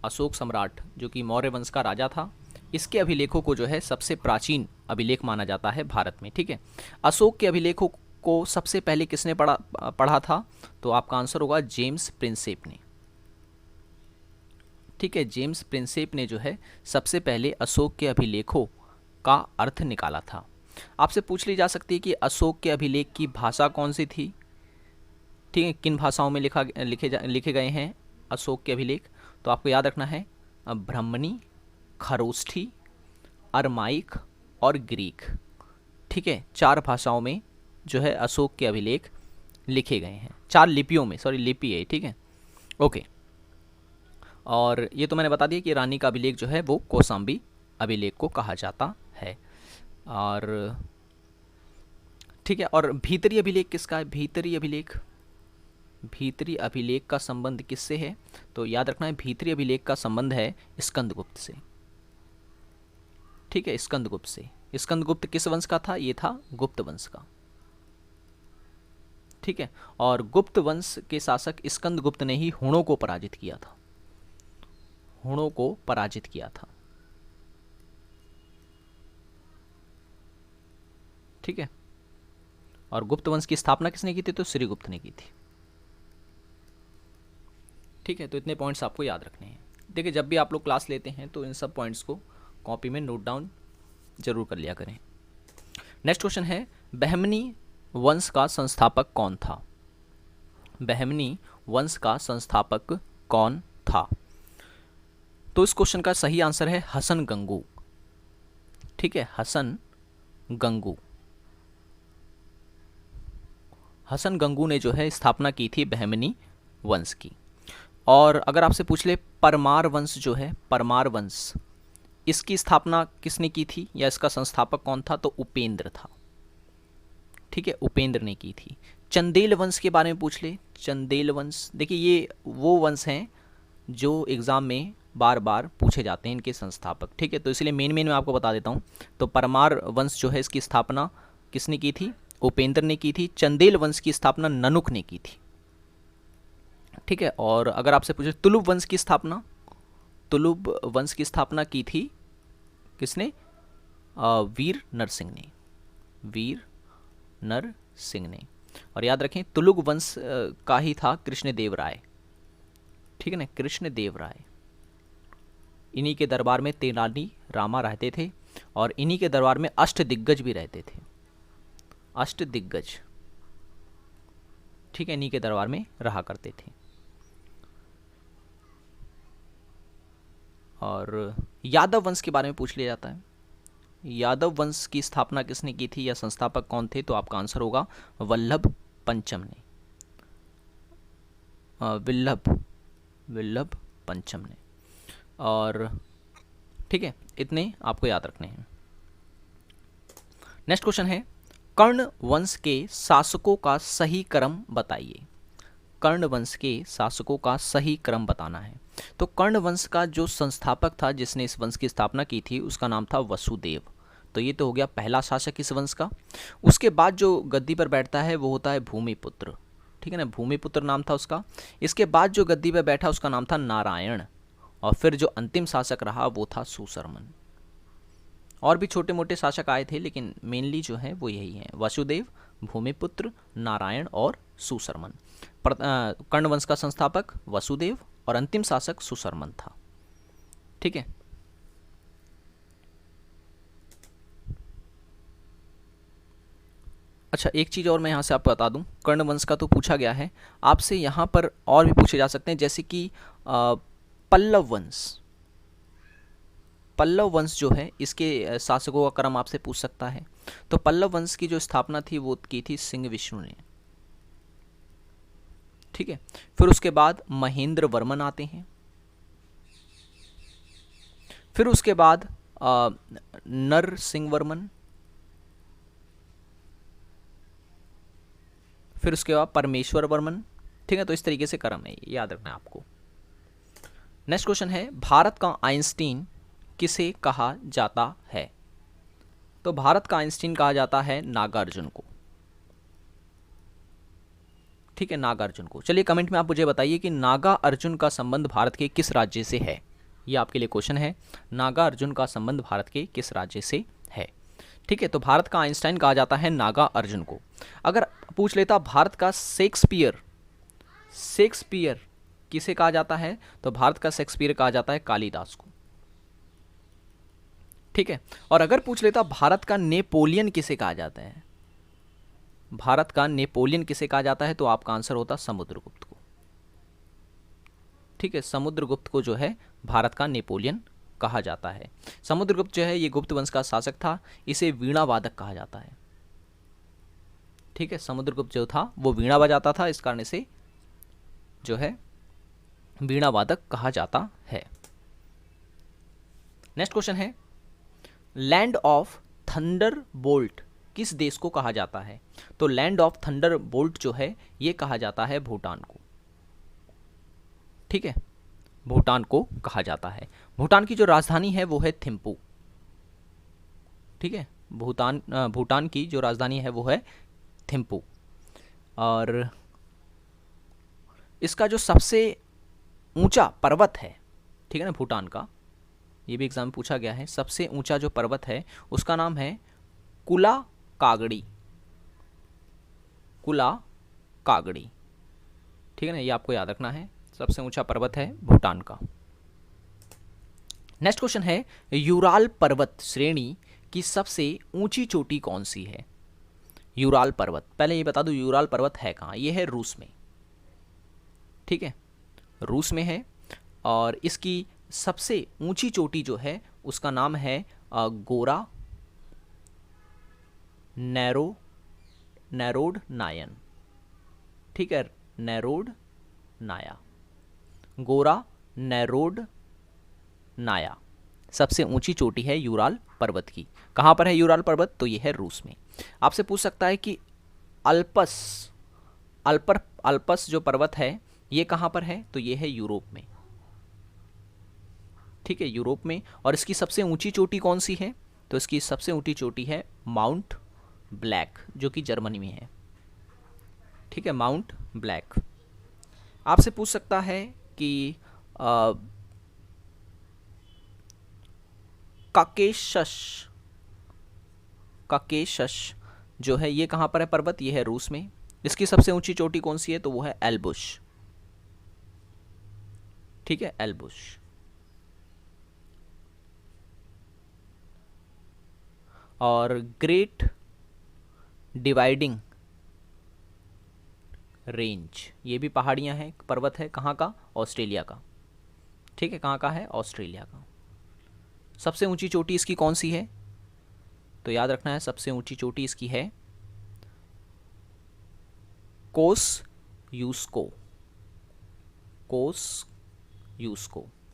Speaker 1: अशोक सम्राट जो कि मौर्य वंश का राजा था, इसके अभिलेखों को जो है सबसे प्राचीन अभिलेख माना जाता है भारत में। ठीक है, अशोक के अभिलेखों को सबसे पहले किसने पढ़ा था, तो आपका आंसर होगा जेम्स प्रिंसेप ने। ठीक है, जेम्स प्रिंसेप ने जो है सबसे पहले अशोक के अभिलेखों का अर्थ निकाला था। आपसे पूछ ली जा सकती है कि अशोक के अभिलेख की भाषा कौन सी थी। ठीक है, किन भाषाओं में लिखे गए हैं अशोक के अभिलेख, तो आपको याद रखना है ब्राह्मणी, खरोष्ठी, अरमाइक और ग्रीक। ठीक है, 4 भाषाओं में जो है अशोक के अभिलेख लिखे गए हैं, 4 लिपियों में, सॉरी लिपि है। ठीक है, ओके। और ये तो मैंने बता दिया कि रानी का अभिलेख जो है वो कौसाम्बी अभिलेख को कहा जाता है। और ठीक है, और भीतरी अभिलेख किसका है, भीतरी अभिलेख, भीतरी अभिलेख का संबंध किससे है, तो याद रखना है भीतरी अभिलेख का संबंध है स्कंदगुप्त से। ठीक है, स्कंदगुप्त से। स्कंदगुप्त किस वंश का था, ये था गुप्त वंश का। ठीक है, और गुप्त वंश के शासक स्कंदगुप्त ने ही हुणों को पराजित किया था, हुणों को पराजित किया था। ठीक है, और गुप्त वंश की स्थापना किसने की थी, तो श्रीगुप्त ने की थी। ठीक है, तो इतने पॉइंट्स आपको याद रखने हैं। देखिए, जब भी आप लोग क्लास लेते हैं तो इन सब पॉइंट्स को कॉपी में नोट डाउन जरूर कर लिया करें। नेक्स्ट क्वेश्चन है, बहमनी वंश का संस्थापक कौन था, बहमनी वंश का संस्थापक कौन था, तो इस क्वेश्चन का सही आंसर है हसन गंगू। ठीक है, हसन गंगू, हसन गंगू ने जो है स्थापना की थी बहमनी वंश की। और अगर आपसे पूछ ले परमार वंश जो है, परमार वंश, इसकी स्थापना किसने की थी या इसका संस्थापक कौन था, तो उपेंद्र था। ठीक है, उपेंद्र ने की थी। चंदेल वंश के बारे में पूछ ले, चंदेल वंश, देखिए ये वो वंश हैं जो एग्ज़ाम में बार बार पूछे जाते हैं, इनके संस्थापक। ठीक है, तो इसलिए मेन मैं आपको बता देता हूँ। तो परमार वंश जो है इसकी स्थापना किसने की थी, उपेंद्र ने की थी। चंदेल वंश की स्थापना ननुक ने की थी। ठीक है, और अगर आपसे पूछे तुलुप वंश की स्थापना, तुलुप वंश की स्थापना की थी किसने, वीर नरसिंह ने, वीर नरसिंह ने। और याद रखें तुलुक वंश का ही था कृष्णदेवराय। ठीक है ना, कृष्णदेवराय, इन्हीं के दरबार में तेनाली रामा रहते थे और इन्हीं के दरबार में अष्टदिग्गज भी रहते थे, अष्टदिग्गज। ठीक है, इन्हीं के दरबार में रहा करते थे। और यादव वंश के बारे में पूछ लिया जाता है, यादव वंश की स्थापना किसने की थी या संस्थापक कौन थे, तो आपका आंसर होगा वल्लभ पंचम ने, वल्लभ पंचम ने। और ठीक है, इतने आपको याद रखने हैं। नेक्स्ट क्वेश्चन है, कर्ण वंश के शासकों का सही क्रम बताइए, कर्ण वंश के शासकों का सही क्रम बताना है। तो कर्ण वंश का जो संस्थापक था जिसने इस वंश की स्थापना की थी उसका नाम था वसुदेव। तो ये तो हो गया पहला शासक इस वंश का। उसके बाद जो गद्दी पर बैठता है वो होता है भूमिपुत्र। ठीक है ना, भूमिपुत्र नाम था उसका। इसके बाद जो गद्दी पे बैठा उसका नाम था नारायण, और फिर जो अंतिम शासक रहा वो था सुशर्मन। और भी छोटे मोटे शासक आए थे, लेकिन मेनली जो है वो यही है, वसुदेव, भूमिपुत्र, नारायण और सुशर्मन। कर्ण वंश का संस्थापक वसुदेव और अंतिम शासक सुशर्मन था। ठीक है, अच्छा एक चीज़ और मैं यहाँ से आपको बता दूँ, कर्ण वंश का तो पूछा गया है, आपसे यहाँ पर और भी पूछे जा सकते हैं, जैसे कि पल्लव वंश। पल्लव वंश जो है इसके शासकों का क्रम आपसे पूछ सकता है। तो पल्लव वंश की जो स्थापना थी वो की थी सिंह विष्णु ने। ठीक है, फिर उसके बाद महेंद्र वर्मन आते हैं, फिर उसके बाद नरसिंह वर्मन, फिर उसके बाद परमेश्वर वर्मन। ठीक है, तो इस तरीके से क्रम है, याद रखना है आपको। नेक्स्ट क्वेश्चन है, भारत का आइंस्टीन किसे कहा जाता है? तो भारत का आइंस्टीन कहा जाता है नागार्जुन को। ठीक है, नागार्जुन को। चलिए कमेंट में आप मुझे बताइए कि नागा अर्जुन का संबंध भारत के किस राज्य से है। ये आपके लिए क्वेश्चन है, नागा अर्जुन का संबंध भारत के किस राज्य से है। ठीक है, तो भारत का आइंस्टाइन कहा जाता है नागा अर्जुन को। अगर पूछ लेता भारत का शेक्सपियर, शेक्सपियर किसे कहा जाता है, तो भारत का शेक्सपियर कहा जाता है कालिदास को। ठीक है, और अगर पूछ लेता भारत का नेपोलियन किसे कहा जाता है, भारत का नेपोलियन किसे कहा जाता है, तो आपका आंसर होता समुद्रगुप्त को। ठीक है, समुद्रगुप्त को जो है भारत का नेपोलियन कहा जाता है। समुद्रगुप्त जो है ये गुप्त वंश का शासक था, इसे वीणा वादक कहा जाता है। ठीक है, समुद्रगुप्त जो था वो वीणा बजाता था, इस कारण से जो है वीणा वादक कहा जाता है। नेक्स्ट क्वेश्चन है, लैंड ऑफ थंडर बोल्ट किस देश को कहा जाता है? तो लैंड ऑफ थंडर बोल्ट जो है ये कहा जाता है भूटान को। ठीक है, भूटान को कहा जाता है। भूटान की जो राजधानी है वो है थिम्पू। ठीक है, भूटान की जो राजधानी है वो है थिम्पू। और इसका जो सबसे ऊंचा पर्वत है, ठीक है ना, भूटान का, ये भी एग्जाम में पूछा गया है, सबसे ऊंचा जो पर्वत है उसका नाम है कुला कागड़ी। कुला कागड़ी। ठीक है ना, ये आपको याद रखना है, सबसे ऊंचा पर्वत है भूटान का। नेक्स्ट क्वेश्चन है, यूराल पर्वत श्रेणी की सबसे ऊंची चोटी कौन सी है? यूराल पर्वत, पहले ये बता दूं यूराल पर्वत है कहाँ, ये है रूस में। ठीक है, रूस में है, और इसकी सबसे ऊंची चोटी जो है उसका नाम है गोरा नैरोड नायन। ठीक है, नैरोड नाया, गोरा नैरोड नाया सबसे ऊंची चोटी है यूराल पर्वत की। कहाँ पर है यूराल पर्वत? तो ये है रूस में। आपसे पूछ सकता है कि अल्पस जो पर्वत है ये कहाँ पर है? तो ये है यूरोप में। ठीक है, यूरोप में। और इसकी सबसे ऊंची चोटी कौन सी है? तो इसकी सबसे ऊंची चोटी है माउंट ब्लैक, जो कि जर्मनी में है। ठीक है, माउंट ब्लैक। आपसे पूछ सकता है कि काकेशस जो है ये कहाँ पर है पर्वत? ये है रूस में। इसकी सबसे ऊंची चोटी कौन सी है? तो वो है एल्बुश। ठीक है, एल्बुश। और ग्रेट डिवाइडिंग रेंज, ये भी पहाड़ियां हैं, पर्वत है, कहाँ का? ऑस्ट्रेलिया का। ठीक है, कहाँ का है? ऑस्ट्रेलिया का। सबसे ऊंची चोटी इसकी कौन सी है? तो याद रखना है, सबसे ऊंची चोटी इसकी है कोस-यूस्को।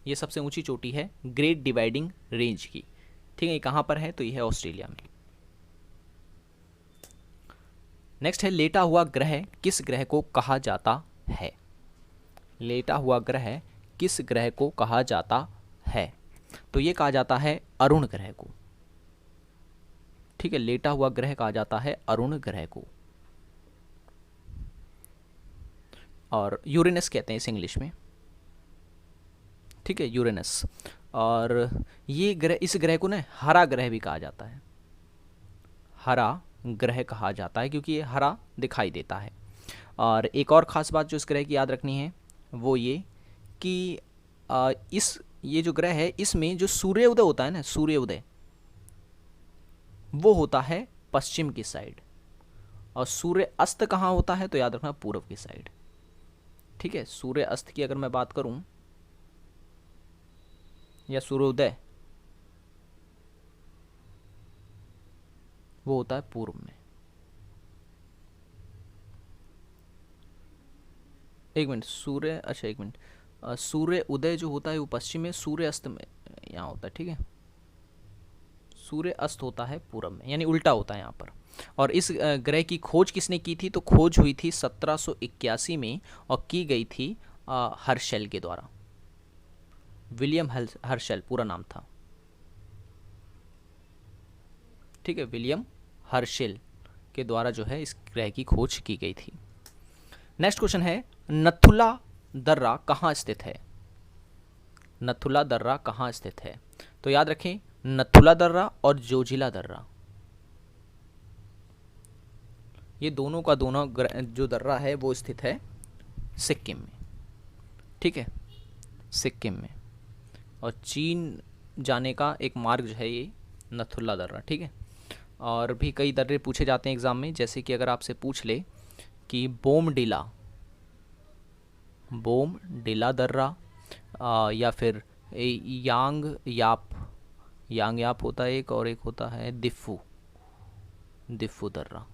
Speaker 1: ये सबसे ऊंची चोटी है ग्रेट डिवाइडिंग रेंज की। ठीक है, ये कहाँ पर है? तो ये है ऑस्ट्रेलिया में। नेक्स्ट है, लेटा हुआ ग्रह किस ग्रह को कहा जाता है? लेटा हुआ ग्रह किस ग्रह को कहा जाता है? तो ये कहा जाता है अरुण ग्रह को। ठीक है, लेटा हुआ ग्रह कहा जाता है अरुण ग्रह को। और यूरेनस कहते हैं इस इंग्लिश में, ठीक है, यूरेनस। और ये ग्रह, इस ग्रह को ना हरा ग्रह भी कहा जाता है, हरा ग्रह कहा जाता है क्योंकि ये हरा दिखाई देता है। और एक और ख़ास बात जो इस ग्रह की याद रखनी है वो ये कि ये जो ग्रह है इसमें जो सूर्योदय होता है ना, सूर्योदय वो होता है पश्चिम की साइड, और सूर्य अस्त कहाँ होता है तो याद रखना पूर्व की साइड, ठीक है। सूर्य अस्त की अगर मैं बात करूं या सूर्योदय, वो होता है पूर्व में। एक मिनट, सूर्य, अच्छा एक मिनट, सूर्य उदय जो होता है वो पश्चिम में, सूर्य अस्त में यहाँ होता है, ठीक है। सूर्य अस्त होता है पूर्व में, यानी उल्टा होता है यहाँ पर। और इस ग्रह की खोज किसने की थी तो खोज हुई थी 1781 में और की गई थी हर्शेल के द्वारा। विलियम हर्शेल पूरा नाम था, ठीक है, विलियम हर्शेल के द्वारा जो है इस ग्रह की खोज की गई थी। नेक्स्ट क्वेश्चन है, नथुला दर्रा कहाँ स्थित है? नथुला दर्रा कहाँ स्थित है? तो याद रखें, नथुला दर्रा और जोजिला दर्रा, ये दोनों का दोनों जो दर्रा है वो स्थित है सिक्किम में, ठीक है, सिक्किम में। और चीन जाने का एक मार्ग जो है ये नथुला दर्रा, ठीक है। और भी कई दर्रे पूछे जाते हैं एग्ज़ाम में, जैसे कि अगर आपसे पूछ ले कि बोमडिला दर्रा, या फिर यांग याप होता है एक, और एक होता है दिफू दर्रा।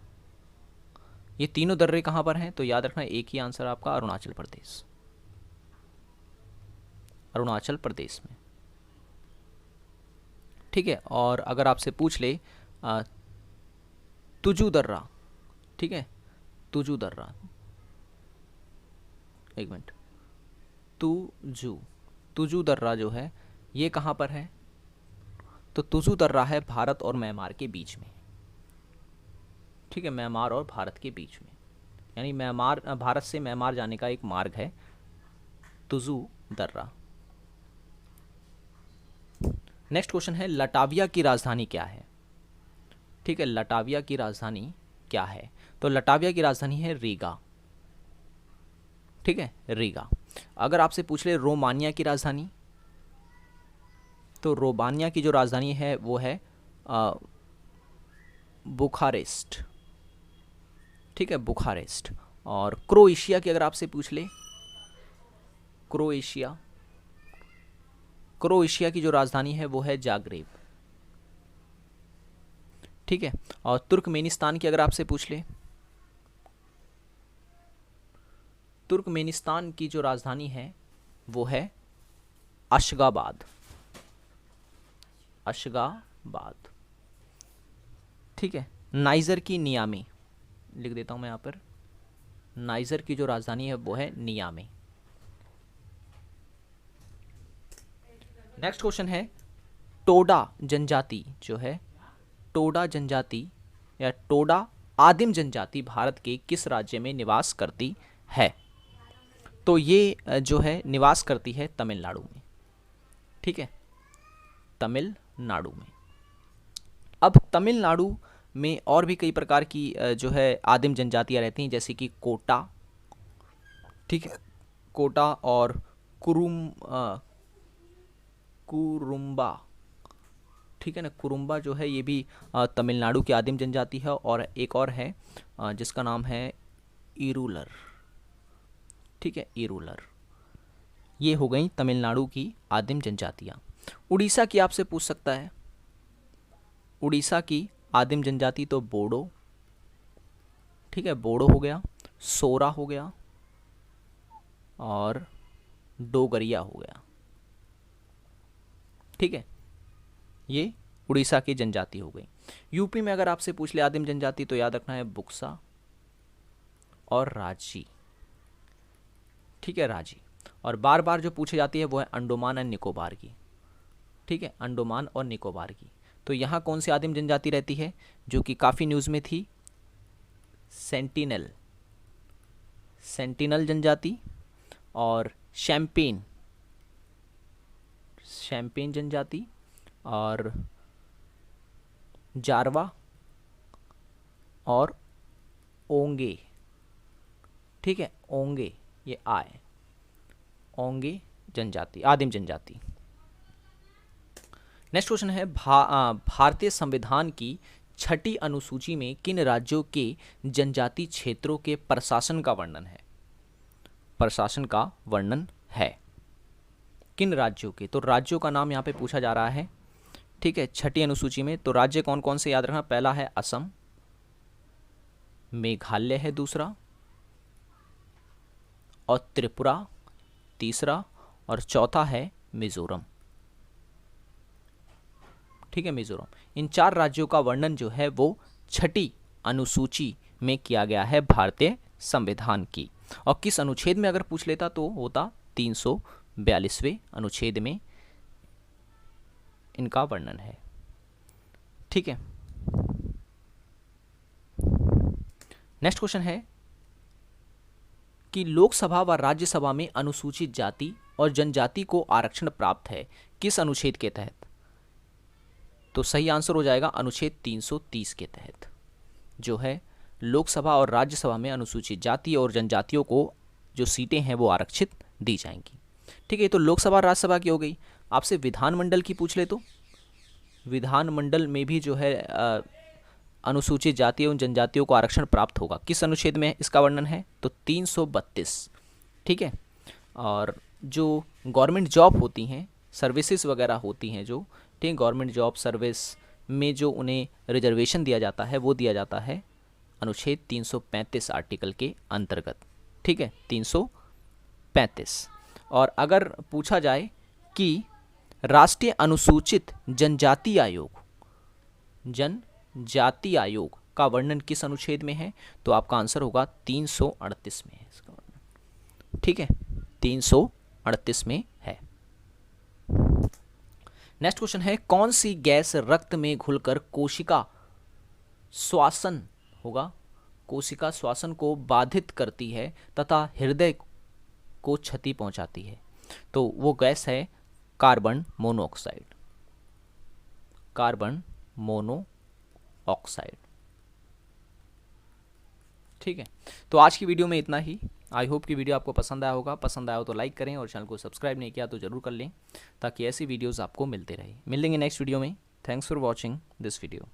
Speaker 1: ये तीनों दर्रे कहाँ पर हैं तो याद रखना एक ही आंसर आपका, अरुणाचल प्रदेश में, ठीक है। और अगर आपसे पूछ ले तुजू दर्रा, ठीक है, तुजू दर्रा, एक मिनट, तुजू दर्रा जो है ये कहाँ पर है तो तुजू दर्रा है भारत और म्यांमार के बीच में, ठीक है, म्यांमार और भारत के बीच में, यानी म्यांमार, भारत से म्यांमार जाने का एक मार्ग है तुजू दर्रा। नेक्स्ट क्वेश्चन है, लटाविया की राजधानी क्या है? ठीक है, लटाविया की राजधानी क्या है तो लटाविया की राजधानी है रीगा, ठीक है, रीगा। अगर आपसे पूछ ले रोमानिया की राजधानी, तो रोमानिया की जो राजधानी है वो है बुखारेस्ट, ठीक है, बुखारेस्ट। और क्रोएशिया की अगर आपसे पूछ ले, क्रोएशिया की जो राजधानी है वो है जाग्रेब, ठीक है। और तुर्कमेनिस्तान की अगर आपसे पूछ ले, तुर्कमेनिस्तान की जो राजधानी है वो है अशगाबाद, ठीक है। नाइजर की नियामी, लिख देता हूं मैं यहाँ पर, नाइजर की जो राजधानी है वो है नियामी। नेक्स्ट क्वेश्चन है, टोडा जनजाति जो है, टोडा जनजाति या टोडा आदिम जनजाति भारत के किस राज्य में निवास करती है? तो ये जो है निवास करती है तमिलनाडु में, ठीक है, तमिलनाडु में। अब तमिलनाडु में और भी कई प्रकार की जो है आदिम जनजातियां रहती हैं, जैसे कि कोटा, ठीक है, कोटा और कुरुम्बा, ठीक है ना, कुरुम्बा जो है ये भी तमिलनाडु की आदिम जनजाति है। और एक और है जिसका नाम है इरूलर, ठीक है, इरूलर। ये हो गई तमिलनाडु की आदिम जनजातियाँ। उड़ीसा की आपसे पूछ सकता है, उड़ीसा की आदिम जनजाति तो बोडो, ठीक है, बोडो हो गया, सोरा हो गया और डोगरिया हो गया, ठीक है, ये उड़ीसा की जनजाति हो गई। यूपी में अगर आपसे पूछ ले आदिम जनजाति तो याद रखना है बुक्सा और राजी, ठीक है, राजी। और बार बार जो पूछी जाती है वो है अंडमान एंड निकोबार की, ठीक है, अंडमान और निकोबार की। तो यहाँ कौन सी आदिम जनजाति रहती है जो कि काफ़ी न्यूज़ में थी? सेंटिनल जनजाति और शैम्पेन जनजाति और जारवा और ओंगे। ठीक है, ओंगे, ये आए, ओंगे जनजाति, आदिम जनजाति। नेक्स्ट क्वेश्चन है भारतीय संविधान की छठी अनुसूची में किन राज्यों के जनजाति क्षेत्रों के प्रशासन का वर्णन है? प्रशासन का वर्णन है किन राज्यों के? तो राज्यों का नाम यहाँ पे पूछा जा रहा है। ठीक है, छठी अनुसूची में तो राज्य कौन कौन से याद रखना? पहला है असम, मेघालय है दूसरा, और त्रिपुरा तीसरा, और चौथा है मिजोरम। ठीक है, मिजोरम। इन 4 राज्यों का वर्णन जो है वो छठी अनुसूची में किया गया है भारतीय संविधान की। और किस अनुच्छेद में अगर पूछ लेता तो होता 342वें अनुच्छेद में इनका वर्णन है। ठीक है, नेक्स्ट क्वेश्चन है कि लोकसभा व राज्यसभा में अनुसूचित जाति और जनजाति को आरक्षण प्राप्त है किस अनुच्छेद के तहत? तो सही आंसर हो जाएगा अनुच्छेद 330 के तहत, जो है लोकसभा और राज्यसभा में अनुसूचित जाति और जनजातियों को जो सीटें हैं वो आरक्षित दी जाएंगी। ठीक है, तो लोकसभा राज्यसभा की हो गई। आपसे विधानमंडल की पूछ ले तो विधानमंडल में भी जो है अनुसूचित जाति एवं जनजातियों को आरक्षण प्राप्त होगा। किस अनुच्छेद में इसका वर्णन है? तो 332। ठीक है, और जो गवर्नमेंट जॉब होती हैं, सर्विसेज वगैरह होती हैं जो, ठीक, गवर्नमेंट जॉब सर्विस में जो उन्हें रिजर्वेशन दिया जाता है वो दिया जाता है अनुच्छेद 335 आर्टिकल के अंतर्गत। ठीक है, 335। और अगर पूछा जाए कि राष्ट्रीय अनुसूचित जनजाति आयोग का वर्णन किस अनुच्छेद में है, तो आपका आंसर होगा 338 में है इसका वर्णन। ठीक है, 338 में है। नेक्स्ट क्वेश्चन है कौन सी गैस रक्त में घुलकर कोशिका श्वसन को बाधित करती है तथा हृदय को क्षति पहुंचाती है? तो वो गैस है कार्बन मोनोऑक्साइड। ठीक है, तो आज की वीडियो में इतना ही। आई होप कि वीडियो आपको पसंद आया होगा। पसंद आया हो तो लाइक करें और चैनल को सब्सक्राइब नहीं किया तो जरूर कर लें ताकि ऐसी वीडियोस आपको मिलते रहे। मिलेंगे नेक्स्ट वीडियो में। Thanks for watching this video.